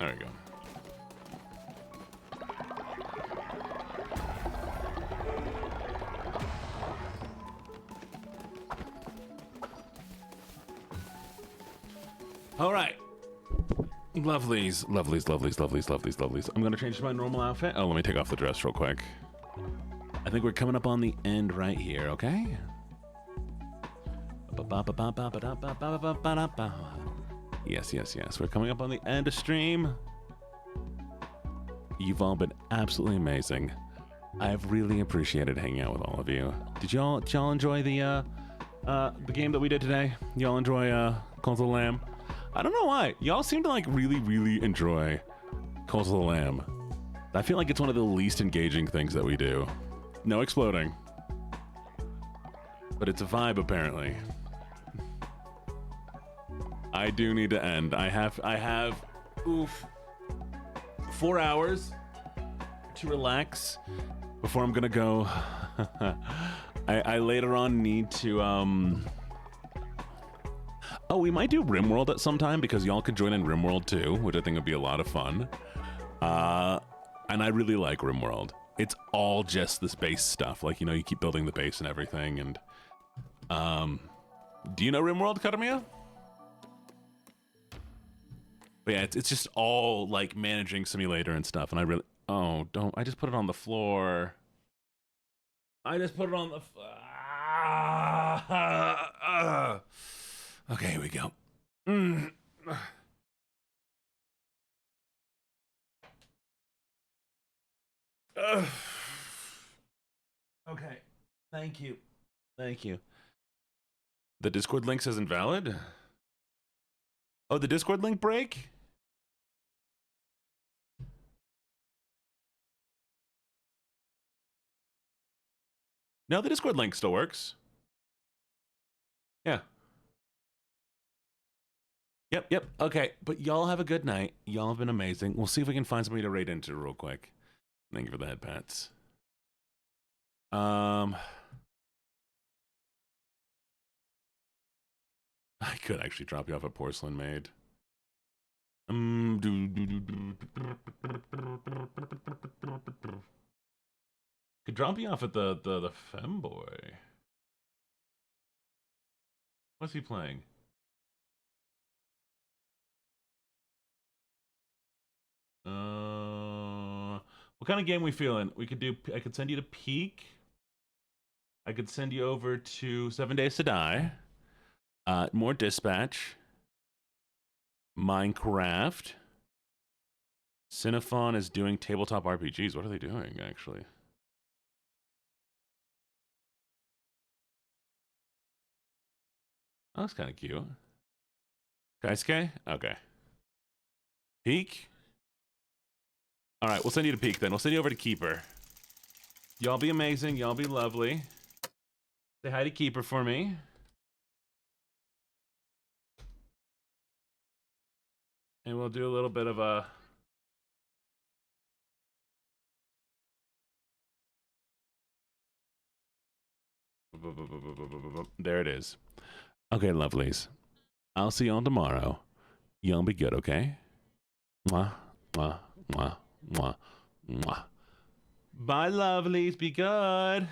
There we go. All right. Lovelies, lovelies, lovelies, lovelies, lovelies, lovelies. I'm gonna change to my normal outfit. Oh, let me take off the dress real quick. I think we're coming up on the end right here, okay? Yes, yes, yes. We're coming up on the end of stream. You've all been absolutely amazing. I've really appreciated hanging out with all of you. Did y'all enjoy the game that we did today? Y'all enjoy Calls of the Lamb? I don't know why. Y'all seem to like really enjoy Calls of the Lamb. I feel like it's one of the least engaging things that we do. No exploding. But it's a vibe apparently. I do need to end. I have 4 hours to relax before I'm gonna go. I later on need to oh, we might do RimWorld at some time because y'all could join in RimWorld too, which I think would be a lot of fun. And I really like RimWorld. It's all just this base stuff, like, you know, you keep building the base and everything. And do you know RimWorld, Katamia? But yeah, it's just all like managing simulator and stuff. And I really, oh, don't, I just put it on the floor. I just put it on the okay, here we go. Okay, thank you. Thank you. The Discord link says invalid? Oh, the Discord link break? No, the Discord link still works. Yeah. Yep. Okay, but y'all have a good night. Y'all have been amazing. We'll see if we can find somebody to raid into real quick. Thank you for the head pats. I could actually drop you off at Porcelain Maid. Could drop you off at the femboy. What's he playing? What kind of game we feeling? We could do. I could send you to Peak. I could send you over to 7 Days to Die. More Dispatch. Minecraft. Cinephon is doing tabletop RPGs. What are they doing, actually? Oh, that's kind of cute. Kaisuke? Okay. Peak? All right, we'll send you to Peak then. We'll send you over to Keeper. Y'all be amazing. Y'all be lovely. Say hi to Keeper for me. And we'll do a little bit of a... There it is. Okay, lovelies. I'll see y'all tomorrow. Y'all be good, okay? Mwah, mwah, mwah, mwah, mwah. Bye, lovelies. Be good.